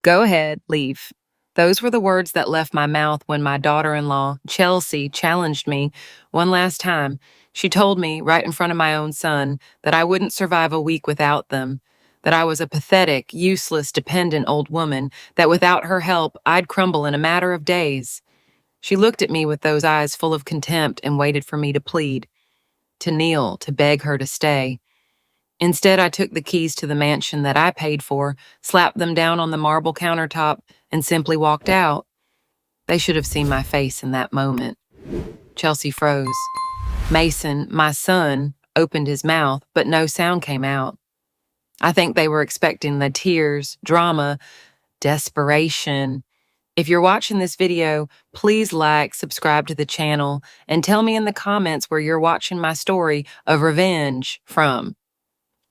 Go ahead, leave. Those were the words that left my mouth when my daughter-in-law, Chelsea, challenged me one last time. She told me, right in front of my own son, that I wouldn't survive a week without them, that I was a pathetic, useless, dependent old woman, that without her help, I'd crumble in a matter of days. She looked at me with those eyes full of contempt and waited for me to plead, to kneel, to beg her to stay. Instead, I took the keys to the mansion that I paid for, slapped them down on the marble countertop, and simply walked out. They should have seen my face in that moment. Chelsea froze. Mason, my son, opened his mouth, but no sound came out. I think they were expecting the tears, drama, desperation. If you're watching this video, please like, subscribe to the channel, and tell me in the comments where you're watching my story of revenge from.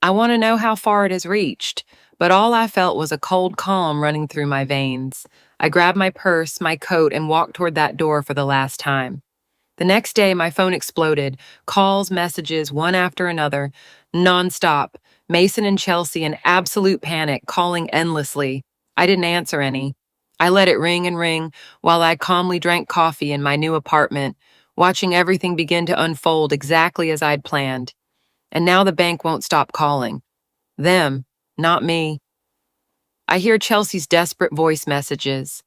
I want to know how far it has reached, but all I felt was a cold calm running through my veins. I grabbed my purse, my coat, and walked toward that door for the last time. The next day, my phone exploded. Calls, messages, one after another, nonstop. Mason and Chelsea in absolute panic, calling endlessly. I didn't answer any. I let it ring and ring while I calmly drank coffee in my new apartment, watching everything begin to unfold exactly as I'd planned. And now the bank won't stop calling. Them, not me. I hear Chelsea's desperate voice messages.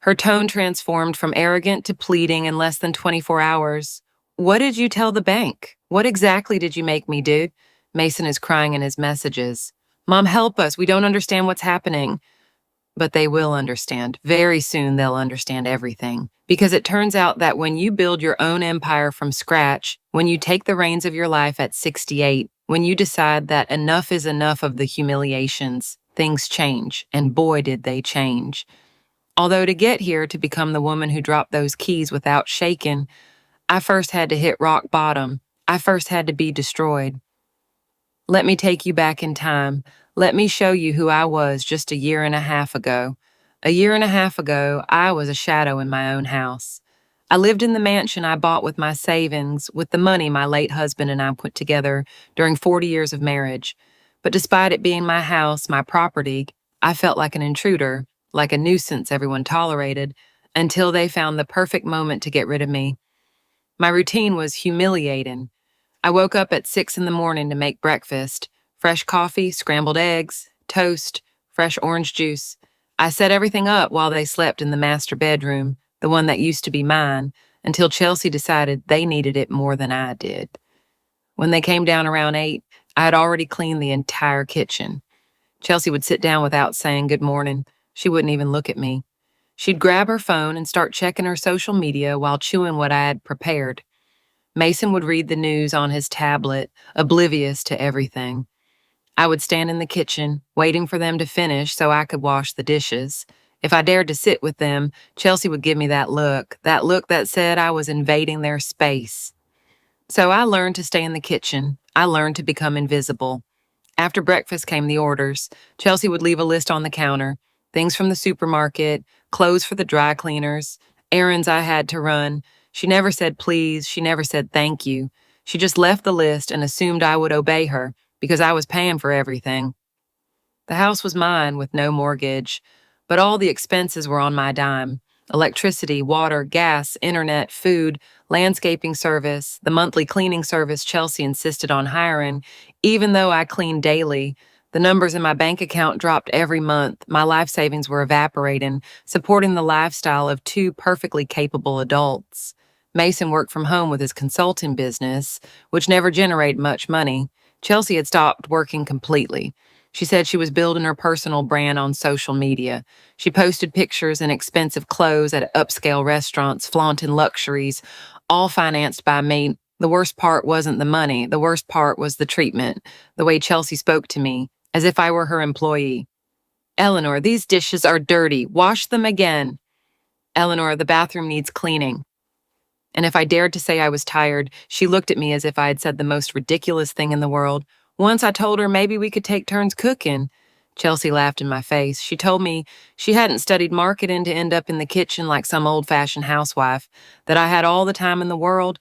Her tone transformed from arrogant to pleading in less than 24 hours. What did you tell the bank? What exactly did you make me do? Mason is crying in his messages. Mom, help us. We don't understand what's happening. But they will understand. Very soon they'll understand everything. Because it turns out that when you build your own empire from scratch, when you take the reins of your life at 68, when you decide that enough is enough of the humiliations, things change. And boy, did they change. Although to get here, to become the woman who dropped those keys without shaking, I first had to hit rock bottom. I first had to be destroyed. Let me take you back in time. Let me show you who I was just a year and a half ago. A year and a half ago, I was a shadow in my own house. I lived in the mansion I bought with my savings, with the money my late husband and I put together during 40 years of marriage. But despite it being my house, my property, I felt like an intruder, like a nuisance everyone tolerated, until they found the perfect moment to get rid of me. My routine was humiliating. I woke up at 6 in the morning to make breakfast. Fresh coffee, scrambled eggs, toast, fresh orange juice. I set everything up while they slept in the master bedroom, the one that used to be mine, until Chelsea decided they needed it more than I did. When they came down around 8, I had already cleaned the entire kitchen. Chelsea would sit down without saying good morning. She wouldn't even look at me. She'd grab her phone and start checking her social media while chewing what I had prepared. Mason would read the news on his tablet, oblivious to everything. I would stand in the kitchen, waiting for them to finish so I could wash the dishes. If I dared to sit with them, Chelsea would give me that look that said I was invading their space. So I learned to stay in the kitchen. I learned to become invisible. After breakfast came the orders. Chelsea would leave a list on the counter, things from the supermarket, clothes for the dry cleaners, errands I had to run. She never said please, she never said thank you. She just left the list and assumed I would obey her because I was paying for everything. The house was mine with no mortgage, but all the expenses were on my dime. Electricity, water, gas, internet, food, landscaping service, the monthly cleaning service Chelsea insisted on hiring. Even though I cleaned daily, the numbers in my bank account dropped every month. My life savings were evaporating, supporting the lifestyle of two perfectly capable adults. Mason worked from home with his consulting business, which never generated much money. Chelsea had stopped working completely. She said she was building her personal brand on social media. She posted pictures in expensive clothes at upscale restaurants, flaunting luxuries, all financed by me. The worst part wasn't the money. The worst part was the treatment, the way Chelsea spoke to me, as if I were her employee. Eleanor, these dishes are dirty. Wash them again. Eleanor, the bathroom needs cleaning. And if I dared to say I was tired, she looked at me as if I had said the most ridiculous thing in the world. Once I told her maybe we could take turns cooking. Chelsea laughed in my face. She told me she hadn't studied marketing to end up in the kitchen like some old-fashioned housewife, that I had all the time in the world.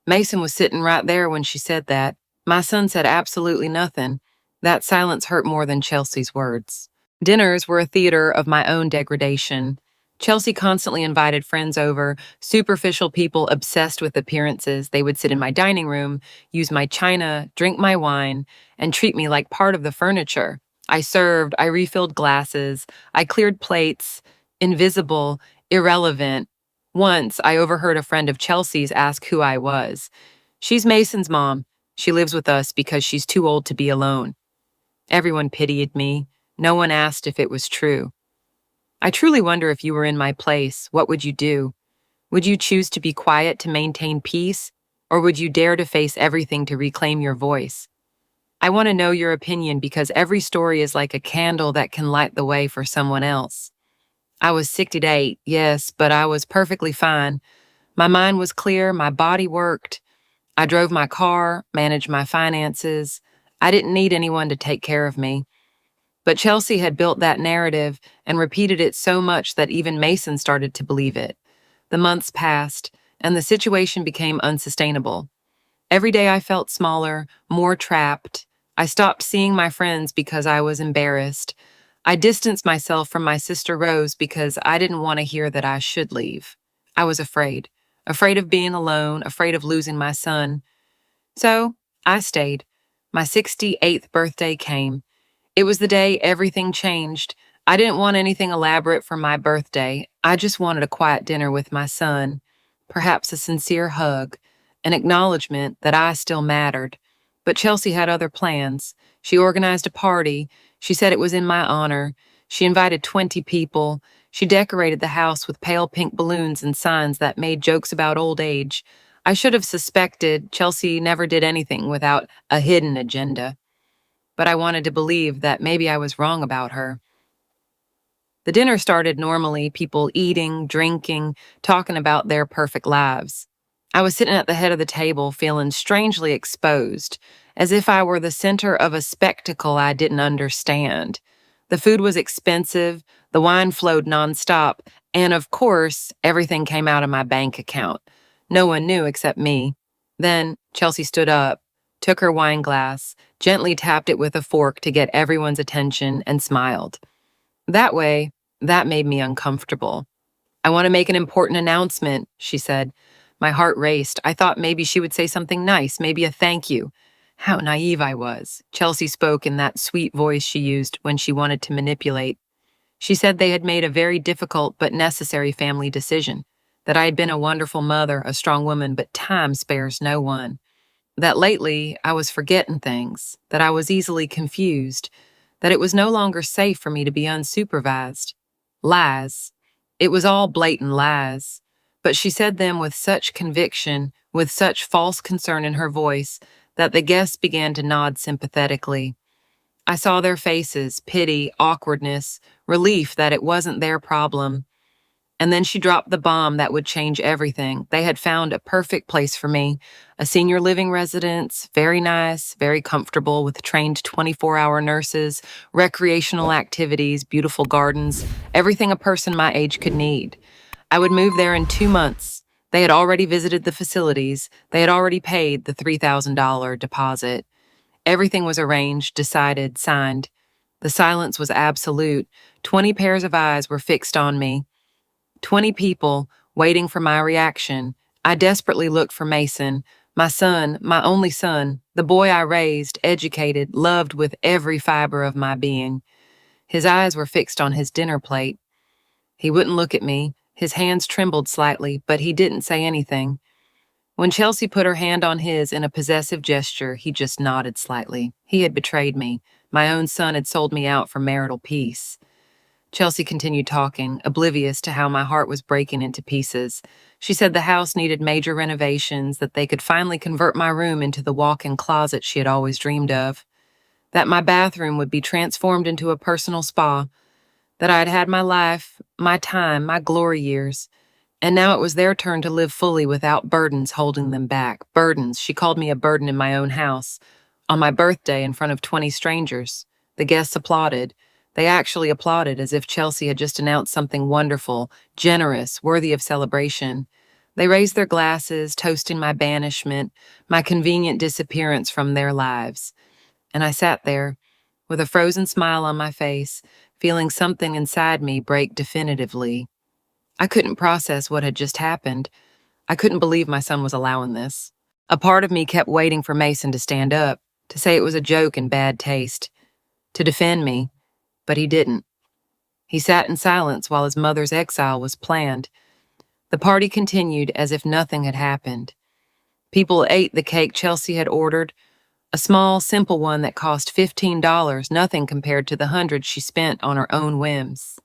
Mason was sitting right there when she said that. My son said absolutely nothing. That silence hurt more than Chelsea's words. Dinners were a theater of my own degradation. Chelsea constantly invited friends over, superficial people obsessed with appearances. They would sit in my dining room, use my china, drink my wine, and treat me like part of the furniture. I served, I refilled glasses, I cleared plates, invisible, irrelevant. Once, I overheard a friend of Chelsea's ask who I was. She's Mason's mom. She lives with us because she's too old to be alone. Everyone pitied me. No one asked if it was true. I truly wonder if you were in my place, what would you do? Would you choose to be quiet to maintain peace, or would you dare to face everything to reclaim your voice? I want to know your opinion because every story is like a candle that can light the way for someone else. I was 68, yes, but I was perfectly fine. My mind was clear, my body worked. I drove my car, managed my finances. I didn't need anyone to take care of me. But Chelsea had built that narrative and repeated it so much that even Mason started to believe it. The months passed, and the situation became unsustainable. Every day I felt smaller, more trapped. I stopped seeing my friends because I was embarrassed. I distanced myself from my sister Rose because I didn't want to hear that I should leave. I was afraid. Afraid of being alone, afraid of losing my son. So I stayed. My 68th birthday came. It was the day everything changed. I didn't want anything elaborate for my birthday. I just wanted a quiet dinner with my son, perhaps a sincere hug, an acknowledgement that I still mattered. But Chelsea had other plans. She organized a party. She said it was in my honor. She invited 20 people. She decorated the house with pale pink balloons and signs that made jokes about old age. I should have suspected Chelsea never did anything without a hidden agenda, but I wanted to believe that maybe I was wrong about her. The dinner started normally, people eating, drinking, talking about their perfect lives. I was sitting at the head of the table, feeling strangely exposed, as if I were the center of a spectacle I didn't understand. The food was expensive, the wine flowed nonstop, and of course, everything came out of my bank account. No one knew except me. Then Chelsea stood up, took her wine glass, gently tapped it with a fork to get everyone's attention, and smiled. That way, that made me uncomfortable. I want to make an important announcement, she said. My heart raced. I thought maybe she would say something nice, maybe a thank you. How naive I was. Chelsea spoke in that sweet voice she used when she wanted to manipulate. She said they had made a very difficult but necessary family decision, that I had been a wonderful mother, a strong woman, but time spares no one. That lately I was forgetting things, that I was easily confused, that it was no longer safe for me to be unsupervised. Lies. It was all blatant lies. But she said them with such conviction, with such false concern in her voice, that the guests began to nod sympathetically. I saw their faces, pity, awkwardness, relief that it wasn't their problem. And then she dropped the bomb that would change everything. They had found a perfect place for me, a senior living residence, very nice, very comfortable, with trained 24-hour nurses, recreational activities, beautiful gardens, everything a person my age could need. I would move there in 2 months. They had already visited the facilities. They had already paid the $3,000 deposit. Everything was arranged, decided, signed. The silence was absolute. 20 pairs of eyes were fixed on me. 20 people waiting for my reaction. I desperately looked for Mason, my son, my only son, the boy I raised, educated, loved with every fiber of my being. His eyes were fixed on his dinner plate. He wouldn't look at me. His hands trembled slightly, but he didn't say anything. When Chelsea put her hand on his in a possessive gesture, he just nodded slightly. He had betrayed me. My own son had sold me out for marital peace. Chelsea continued talking, oblivious to how my heart was breaking into pieces. She said the house needed major renovations, that they could finally convert my room into the walk-in closet she had always dreamed of, that my bathroom would be transformed into a personal spa, that I had had my life, my time, my glory years, and now it was their turn to live fully without burdens holding them back. Burdens. She called me a burden in my own house. On my birthday in front of 20 strangers. The guests applauded. They actually applauded as if Chelsea had just announced something wonderful, generous, worthy of celebration. They raised their glasses, toasting my banishment, my convenient disappearance from their lives. And I sat there, with a frozen smile on my face, feeling something inside me break definitively. I couldn't process what had just happened. I couldn't believe my son was allowing this. A part of me kept waiting for Mason to stand up, to say it was a joke in bad taste, to defend me, but he didn't. He sat in silence while his mother's exile was planned. The party continued as if nothing had happened. People ate the cake Chelsea had ordered, a small, simple one that cost $15, nothing compared to the hundreds she spent on her own whims.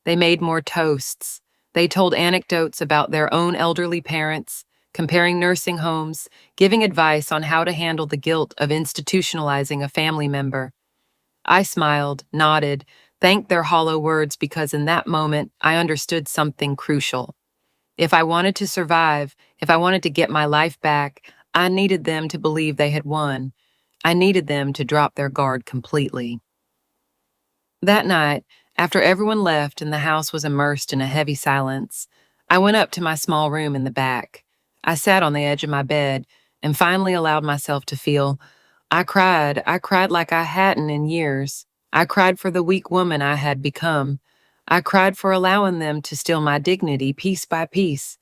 They made more toasts. They told anecdotes about their own elderly parents, comparing nursing homes, giving advice on how to handle the guilt of institutionalizing a family member. I smiled, nodded, thanked their hollow words because in that moment I understood something crucial. If I wanted to survive, if I wanted to get my life back, I needed them to believe they had won. I needed them to drop their guard completely. That night, after everyone left and the house was immersed in a heavy silence, I went up to my small room in the back. I sat on the edge of my bed and finally allowed myself to feel. I cried. I cried like I hadn't in years. I cried for the weak woman I had become. I cried for allowing them to steal my dignity piece by piece.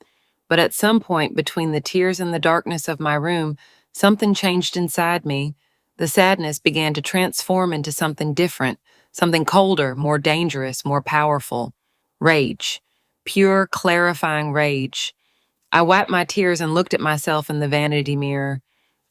But at some point between the tears and the darkness of my room, something changed inside me. The sadness began to transform into something different, something colder, more dangerous, more powerful. Rage. Pure, clarifying rage. I wiped my tears and looked at myself in the vanity mirror.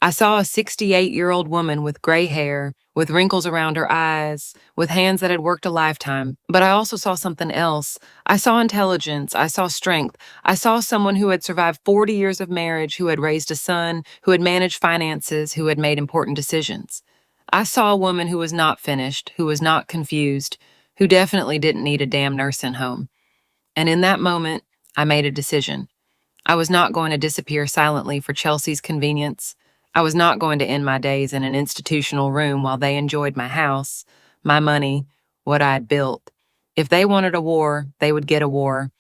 I saw a 68-year-old woman with gray hair, with wrinkles around her eyes, with hands that had worked a lifetime. But I also saw something else. I saw intelligence. I saw strength. I saw someone who had survived 40 years of marriage, who had raised a son, who had managed finances, who had made important decisions. I saw a woman who was not finished, who was not confused, who definitely didn't need a damn nursing home. And in that moment, I made a decision. I was not going to disappear silently for Chelsea's convenience. I was not going to end my days in an institutional room while they enjoyed my house, my money, what I had built. If they wanted a war, they would get a war.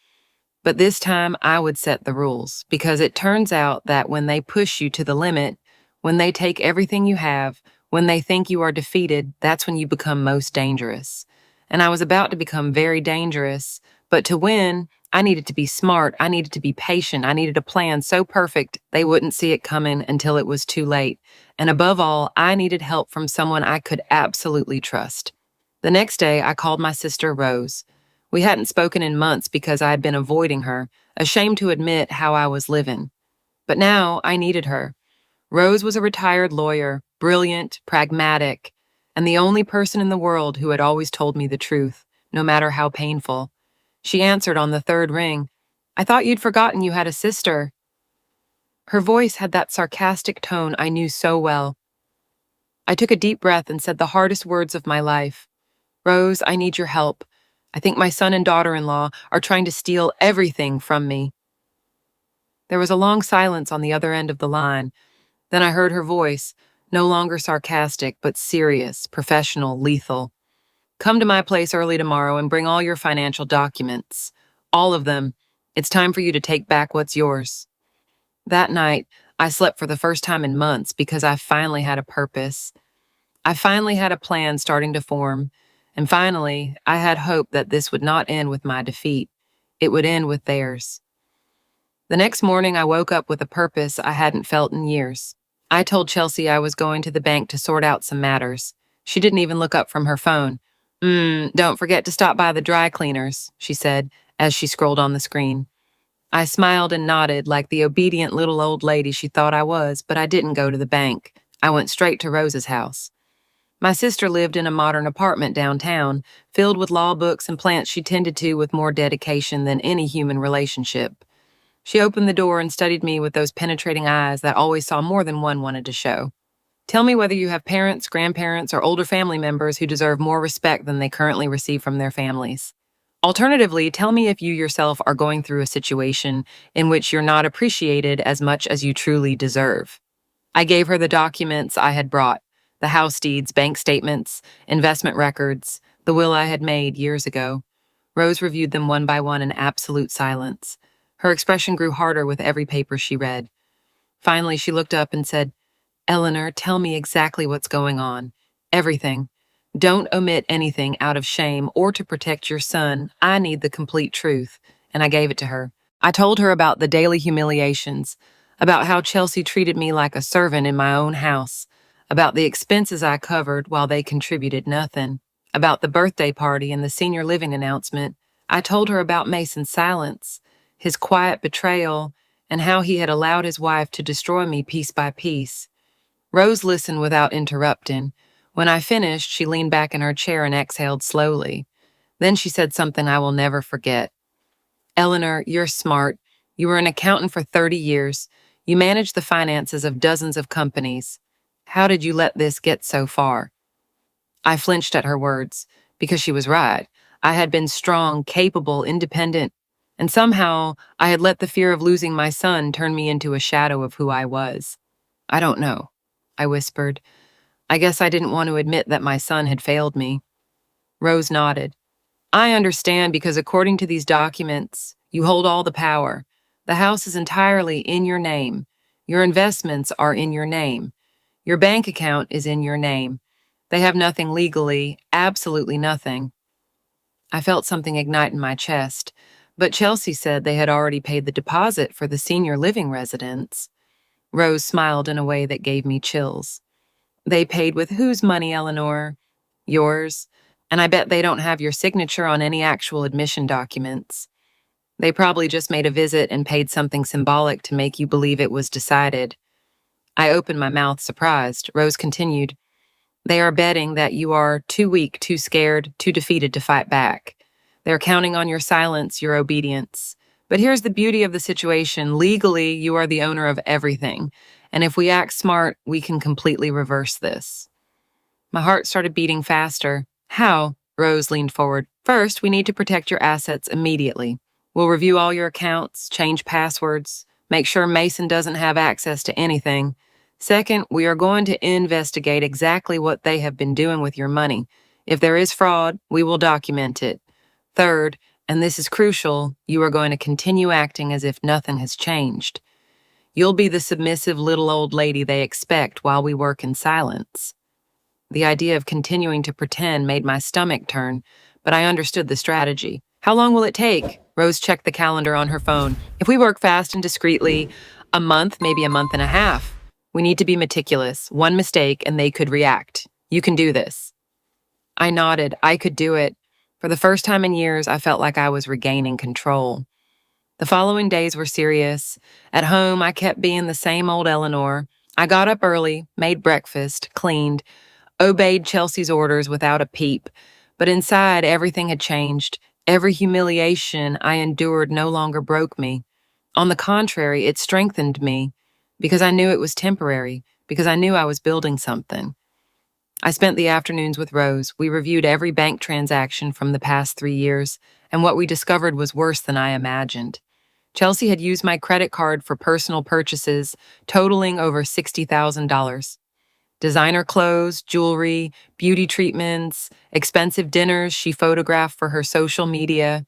But this time, I would set the rules, because it turns out that when they push you to the limit, when they take everything you have, when they think you are defeated, that's when you become most dangerous. And I was about to become very dangerous, but to win, I needed to be smart, I needed to be patient, I needed a plan so perfect they wouldn't see it coming until it was too late. And above all, I needed help from someone I could absolutely trust. The next day, I called my sister Rose. We hadn't spoken in months because I had been avoiding her, ashamed to admit how I was living. But now I needed her. Rose was a retired lawyer, brilliant, pragmatic, and the only person in the world who had always told me the truth, no matter how painful. She answered on the third ring. "I thought you'd forgotten you had a sister." Her voice had that sarcastic tone I knew so well. I took a deep breath and said the hardest words of my life. "Rose, I need your help. I think my son and daughter-in-law are trying to steal everything from me." There was a long silence on the other end of the line. Then I heard her voice, no longer sarcastic, but serious, professional, lethal. "Come to my place early tomorrow and bring all your financial documents. All of them. It's time for you to take back what's yours." That night, I slept for the first time in months because I finally had a purpose. I finally had a plan starting to form. And finally, I had hope that this would not end with my defeat. It would end with theirs. The next morning, I woke up with a purpose I hadn't felt in years. I told Chelsea I was going to the bank to sort out some matters. She didn't even look up from her phone. Don't forget to stop by the dry cleaners," she said, as she scrolled on the screen. I smiled and nodded like the obedient little old lady she thought I was, but I didn't go to the bank. I went straight to Rose's house. My sister lived in a modern apartment downtown, filled with law books and plants she tended to with more dedication than any human relationship. She opened the door and studied me with those penetrating eyes that always saw more than one wanted to show. "Tell me whether you have parents, grandparents, or older family members who deserve more respect than they currently receive from their families. Alternatively, tell me if you yourself are going through a situation in which you're not appreciated as much as you truly deserve." I gave her the documents I had brought, the house deeds, bank statements, investment records, the will I had made years ago. Rose reviewed them one by one in absolute silence. Her expression grew harder with every paper she read. Finally, she looked up and said, "Eleanor, tell me exactly what's going on. Everything. Don't omit anything out of shame or to protect your son. I need the complete truth. And I gave it to her. I told her about the daily humiliations, about how Chelsea treated me like a servant in my own house, about the expenses I covered while they contributed nothing, about the birthday party and the senior living announcement. I told her about Mason's silence, his quiet betrayal, and how he had allowed his wife to destroy me piece by piece. Rose listened without interrupting. When I finished, she leaned back in her chair and exhaled slowly. Then she said something I will never forget. Eleanor, you're smart. You were an accountant for 30 years. You managed the finances of dozens of companies. How did you let this get so far? I flinched at her words, because she was right. I had been strong, capable, independent, and somehow I had let the fear of losing my son turn me into a shadow of who I was. I don't know, I whispered. I guess I didn't want to admit that my son had failed me. Rose nodded. I understand because according to these documents, you hold all the power. The house is entirely in your name. Your investments are in your name. Your bank account is in your name. They have nothing legally, absolutely nothing. I felt something ignite in my chest, but Chelsea said they had already paid the deposit for the senior living residence. Rose smiled in a way that gave me chills. They paid with whose money, Eleanor? Yours. And I bet they don't have your signature on any actual admission documents. They probably just made a visit and paid something symbolic to make you believe it was decided. I opened my mouth, surprised. Rose continued, They are betting that you are too weak, too scared, too defeated to fight back. They're counting on your silence, your obedience. But here's the beauty of the situation. Legally, you are the owner of everything. And if we act smart, we can completely reverse this. My heart started beating faster. How? Rose leaned forward. First, we need to protect your assets immediately. We'll review all your accounts, change passwords, make sure Mason doesn't have access to anything. Second, we are going to investigate exactly what they have been doing with your money. If there is fraud, we will document it. Third, and this is crucial, you are going to continue acting as if nothing has changed. You'll be the submissive little old lady they expect while we work in silence. The idea of continuing to pretend made my stomach turn, but I understood the strategy. How long will it take? Rose checked the calendar on her phone. If we work fast and discreetly, a month, maybe a month and a half. We need to be meticulous. One mistake and they could react. You can do this. I nodded. I could do it. For the first time in years, I felt like I was regaining control. The following days were serious. At home, I kept being the same old Eleanor. I got up early, made breakfast, cleaned, obeyed Chelsea's orders without a peep. But inside, everything had changed. Every humiliation I endured no longer broke me. On the contrary, it strengthened me, because I knew it was temporary, because I knew I was building something. I spent the afternoons with Rose. We reviewed every bank transaction from the past 3 years, and what we discovered was worse than I imagined. Chelsea had used my credit card for personal purchases, totaling over $60,000. Designer clothes, jewelry, beauty treatments, expensive dinners she photographed for her social media,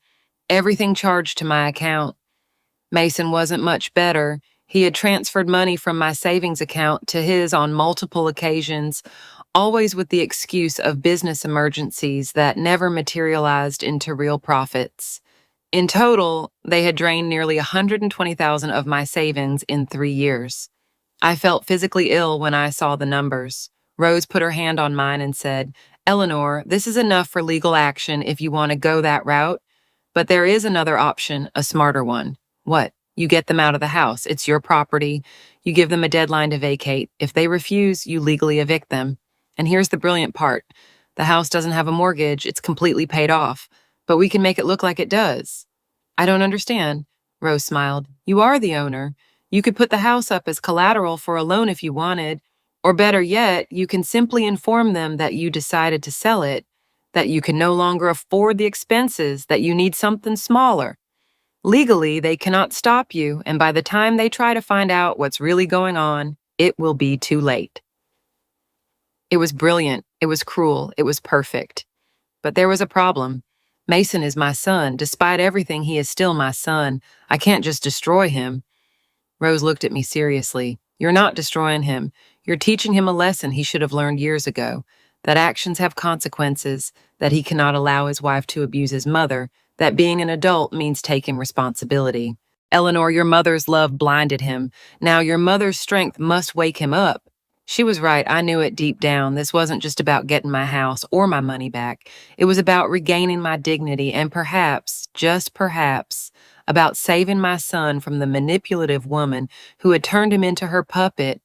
everything charged to my account. Mason wasn't much better. He had transferred money from my savings account to his on multiple occasions, always with the excuse of business emergencies that never materialized into real profits. In total, they had drained nearly $120,000 of my savings in 3 years. I felt physically ill when I saw the numbers. Rose put her hand on mine and said, Eleanor, this is enough for legal action if you want to go that route. But there is another option, a smarter one. What? You get them out of the house. It's your property. You give them a deadline to vacate. If they refuse, you legally evict them. And here's the brilliant part. The house doesn't have a mortgage. It's completely paid off. But we can make it look like it does. I don't understand. Rose smiled. You are the owner. You could put the house up as collateral for a loan if you wanted. Or better yet, you can simply inform them that you decided to sell it, that you can no longer afford the expenses, that you need something smaller. Legally, they cannot stop you, and by the time they try to find out what's really going on, it will be too late. It was brilliant. It was cruel. It was perfect. But there was a problem. Mason is my son. Despite everything, he is still my son. I can't just destroy him. Rose looked at me seriously. You're not destroying him. You're teaching him a lesson he should have learned years ago. that actions have consequences, that he cannot allow his wife to abuse his mother, that being an adult means taking responsibility. Eleanor, your mother's love blinded him. Now your mother's strength must wake him up. She was right. I knew it deep down. This wasn't just about getting my house or my money back. It was about regaining my dignity and perhaps, just perhaps, about saving my son from the manipulative woman who had turned him into her puppet.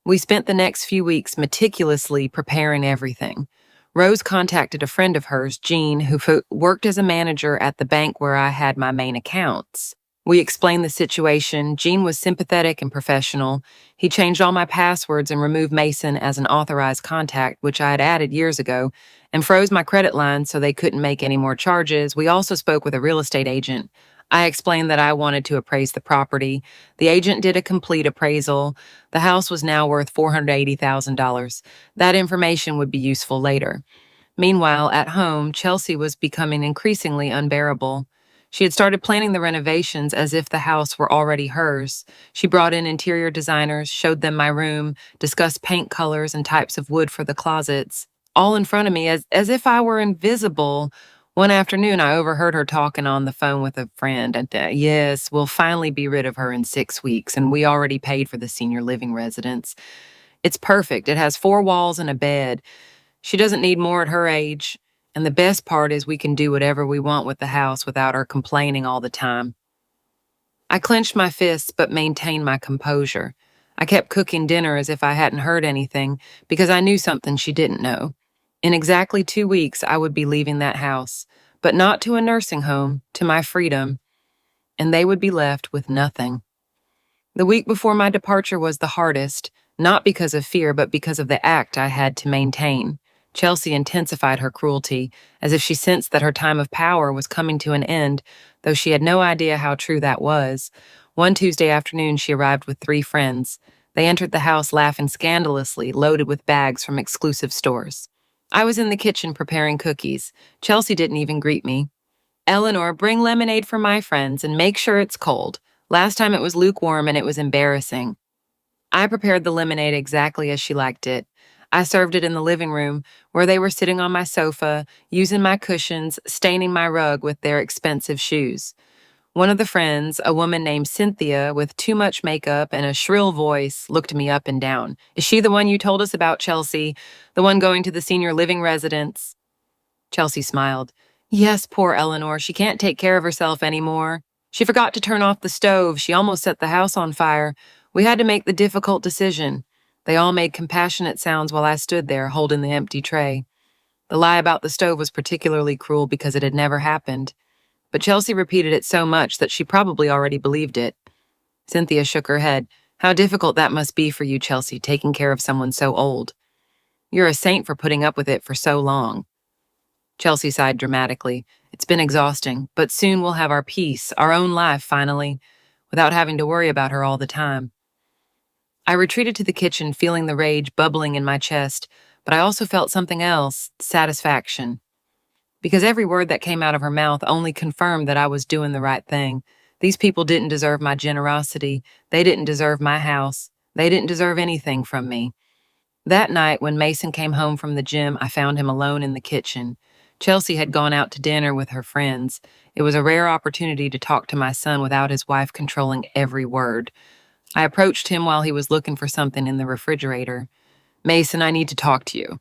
We spent the next few weeks meticulously preparing everything. Rose contacted a friend of hers, Jean, who worked as a manager at the bank where I had my main accounts. We explained the situation. Jean was sympathetic and professional. He changed all my passwords and removed Mason as an authorized contact, which I had added years ago, and froze my credit line so they couldn't make any more charges. We also spoke with a real estate agent. I explained that I wanted to appraise the property. The agent did a complete appraisal. The house was now worth $480,000. That information would be useful later. Meanwhile, at home, Chelsea was becoming increasingly unbearable. She had started planning the renovations as if the house were already hers. She brought in interior designers, showed them my room, discussed paint colors and types of wood for the closets, all in front of me as if I were invisible. One afternoon, I overheard her talking on the phone with a friend, and yes, we'll finally be rid of her in 6 weeks, and we already paid for the senior living residence. It's perfect. It has 4 walls and a bed. She doesn't need more at her age. And the best part is we can do whatever we want with the house without her complaining all the time. I clenched my fists but maintained my composure. I kept cooking dinner as if I hadn't heard anything because I knew something she didn't know. In exactly 2 weeks, I would be leaving that house, but not to a nursing home, to my freedom, and they would be left with nothing. The week before my departure was the hardest, not because of fear, but because of the act I had to maintain. Chelsea intensified her cruelty, as if she sensed that her time of power was coming to an end, though she had no idea how true that was. One Tuesday afternoon, she arrived with 3 friends. They entered the house laughing scandalously, loaded with bags from exclusive stores. I was in the kitchen preparing cookies. Chelsea didn't even greet me. Eleanor, bring lemonade for my friends and make sure it's cold. Last time it was lukewarm and it was embarrassing. I prepared the lemonade exactly as she liked it. I served it in the living room, where they were sitting on my sofa, using my cushions, staining my rug with their expensive shoes. One of the friends, a woman named Cynthia with too much makeup and a shrill voice, looked me up and down. Is she the one you told us about, Chelsea? The one going to the senior living residence? Chelsea smiled. Yes, poor Eleanor. She can't take care of herself anymore. She forgot to turn off the stove. She almost set the house on fire. We had to make the difficult decision. They all made compassionate sounds while I stood there holding the empty tray. The lie about the stove was particularly cruel because it had never happened. But Chelsea repeated it so much that she probably already believed it. Cynthia shook her head. How difficult that must be for you, Chelsea, taking care of someone so old. You're a saint for putting up with it for so long. Chelsea sighed dramatically. It's been exhausting, but soon we'll have our peace, our own life, finally, without having to worry about her all the time. I retreated to the kitchen, feeling the rage bubbling in my chest, but I also felt something else, satisfaction. Because every word that came out of her mouth only confirmed that I was doing the right thing. These people didn't deserve my generosity. They didn't deserve my house. They didn't deserve anything from me. That night, when Mason came home from the gym, I found him alone in the kitchen. Chelsea had gone out to dinner with her friends. It was a rare opportunity to talk to my son without his wife controlling every word. I approached him while he was looking for something in the refrigerator. Mason, I need to talk to you.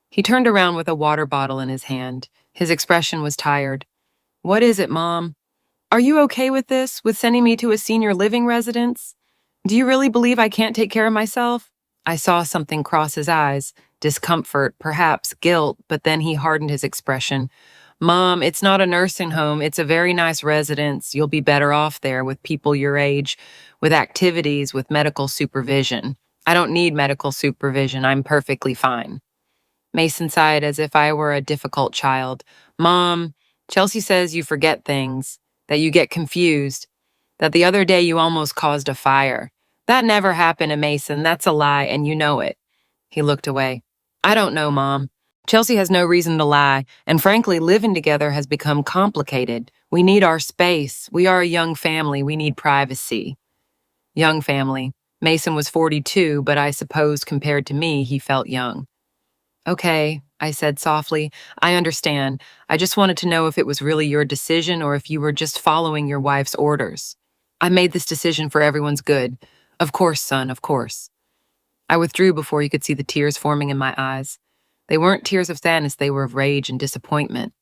He turned around with a water bottle in his hand. His expression was tired. What is it, Mom? Are you okay with this, with sending me to a senior living residence? Do you really believe I can't take care of myself? I saw something cross his eyes, discomfort, perhaps guilt, but then he hardened his expression. Mom, it's not a nursing home. It's a very nice residence. You'll be better off there with people your age, with activities, with medical supervision. I don't need medical supervision. I'm perfectly fine. Mason sighed as if I were a difficult child. Mom, Chelsea says you forget things, that you get confused, that the other day you almost caused a fire. That never happened to Mason. That's a lie, and you know it. He looked away. I don't know, Mom. Chelsea has no reason to lie, and frankly, living together has become complicated. We need our space. We are a young family. We need privacy. Young family. Mason was 42, but I suppose compared to me, he felt young. Okay, I said softly. I understand. I just wanted to know if it was really your decision or if you were just following your wife's orders. I made this decision for everyone's good. Of course, son, of course. I withdrew before you could see the tears forming in my eyes. They weren't tears of sadness, they were of rage and disappointment.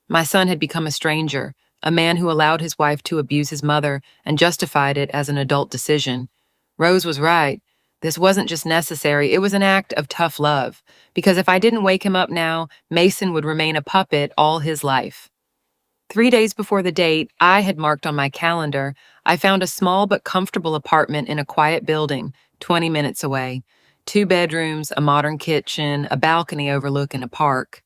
My son had become a stranger, a man who allowed his wife to abuse his mother and justified it as an adult decision. Rose was right. This wasn't just necessary, it was an act of tough love. Because if I didn't wake him up now, Mason would remain a puppet all his life. 3 days before the date I had marked on my calendar, I found a small but comfortable apartment in a quiet building, 20 minutes away. 2 bedrooms, a modern kitchen, a balcony overlooking a park.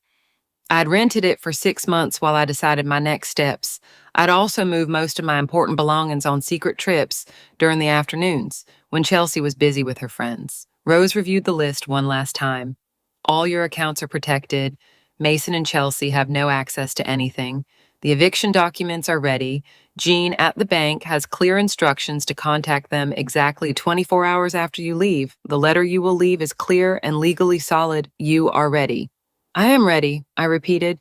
I'd rented it for 6 months while I decided my next steps. I'd also moved most of my important belongings on secret trips during the afternoons when Chelsea was busy with her friends. Rose reviewed the list one last time. All your accounts are protected. Mason and Chelsea have no access to anything. The eviction documents are ready. Jean at the bank has clear instructions to contact them exactly 24 hours after you leave. The letter you will leave is clear and legally solid. You are ready. I am ready, I repeated.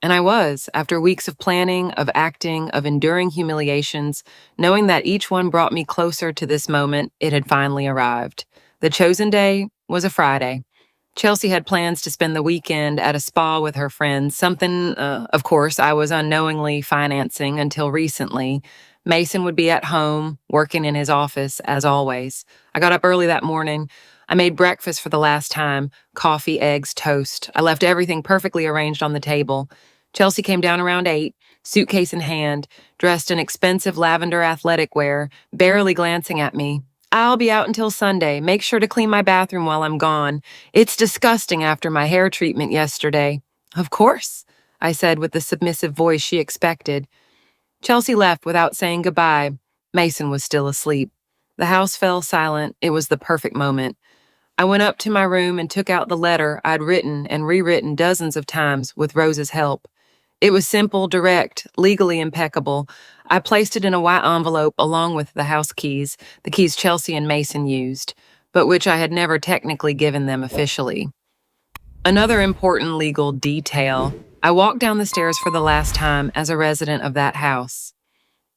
And I was, after weeks of planning, of acting, of enduring humiliations, knowing that each one brought me closer to this moment, it had finally arrived. The chosen day was a Friday. Chelsea had plans to spend the weekend at a spa with her friends, something, of course, I was unknowingly financing until recently. Mason would be at home, working in his office, as always. I got up early that morning. I made breakfast for the last time, coffee, eggs, toast. I left everything perfectly arranged on the table. Chelsea came down around 8, suitcase in hand, dressed in expensive lavender athletic wear, barely glancing at me. I'll be out until Sunday. Make sure to clean my bathroom while I'm gone. It's disgusting after my hair treatment yesterday. Of course, I said with the submissive voice she expected. Chelsea left without saying goodbye. Mason was still asleep. The house fell silent. It was the perfect moment. I went up to my room and took out the letter I'd written and rewritten dozens of times with Rose's help. It was simple, direct, legally impeccable. I placed it in a white envelope along with the house keys, the keys Chelsea and Mason used, but which I had never technically given them officially. Another important legal detail. I walked down the stairs for the last time as a resident of that house.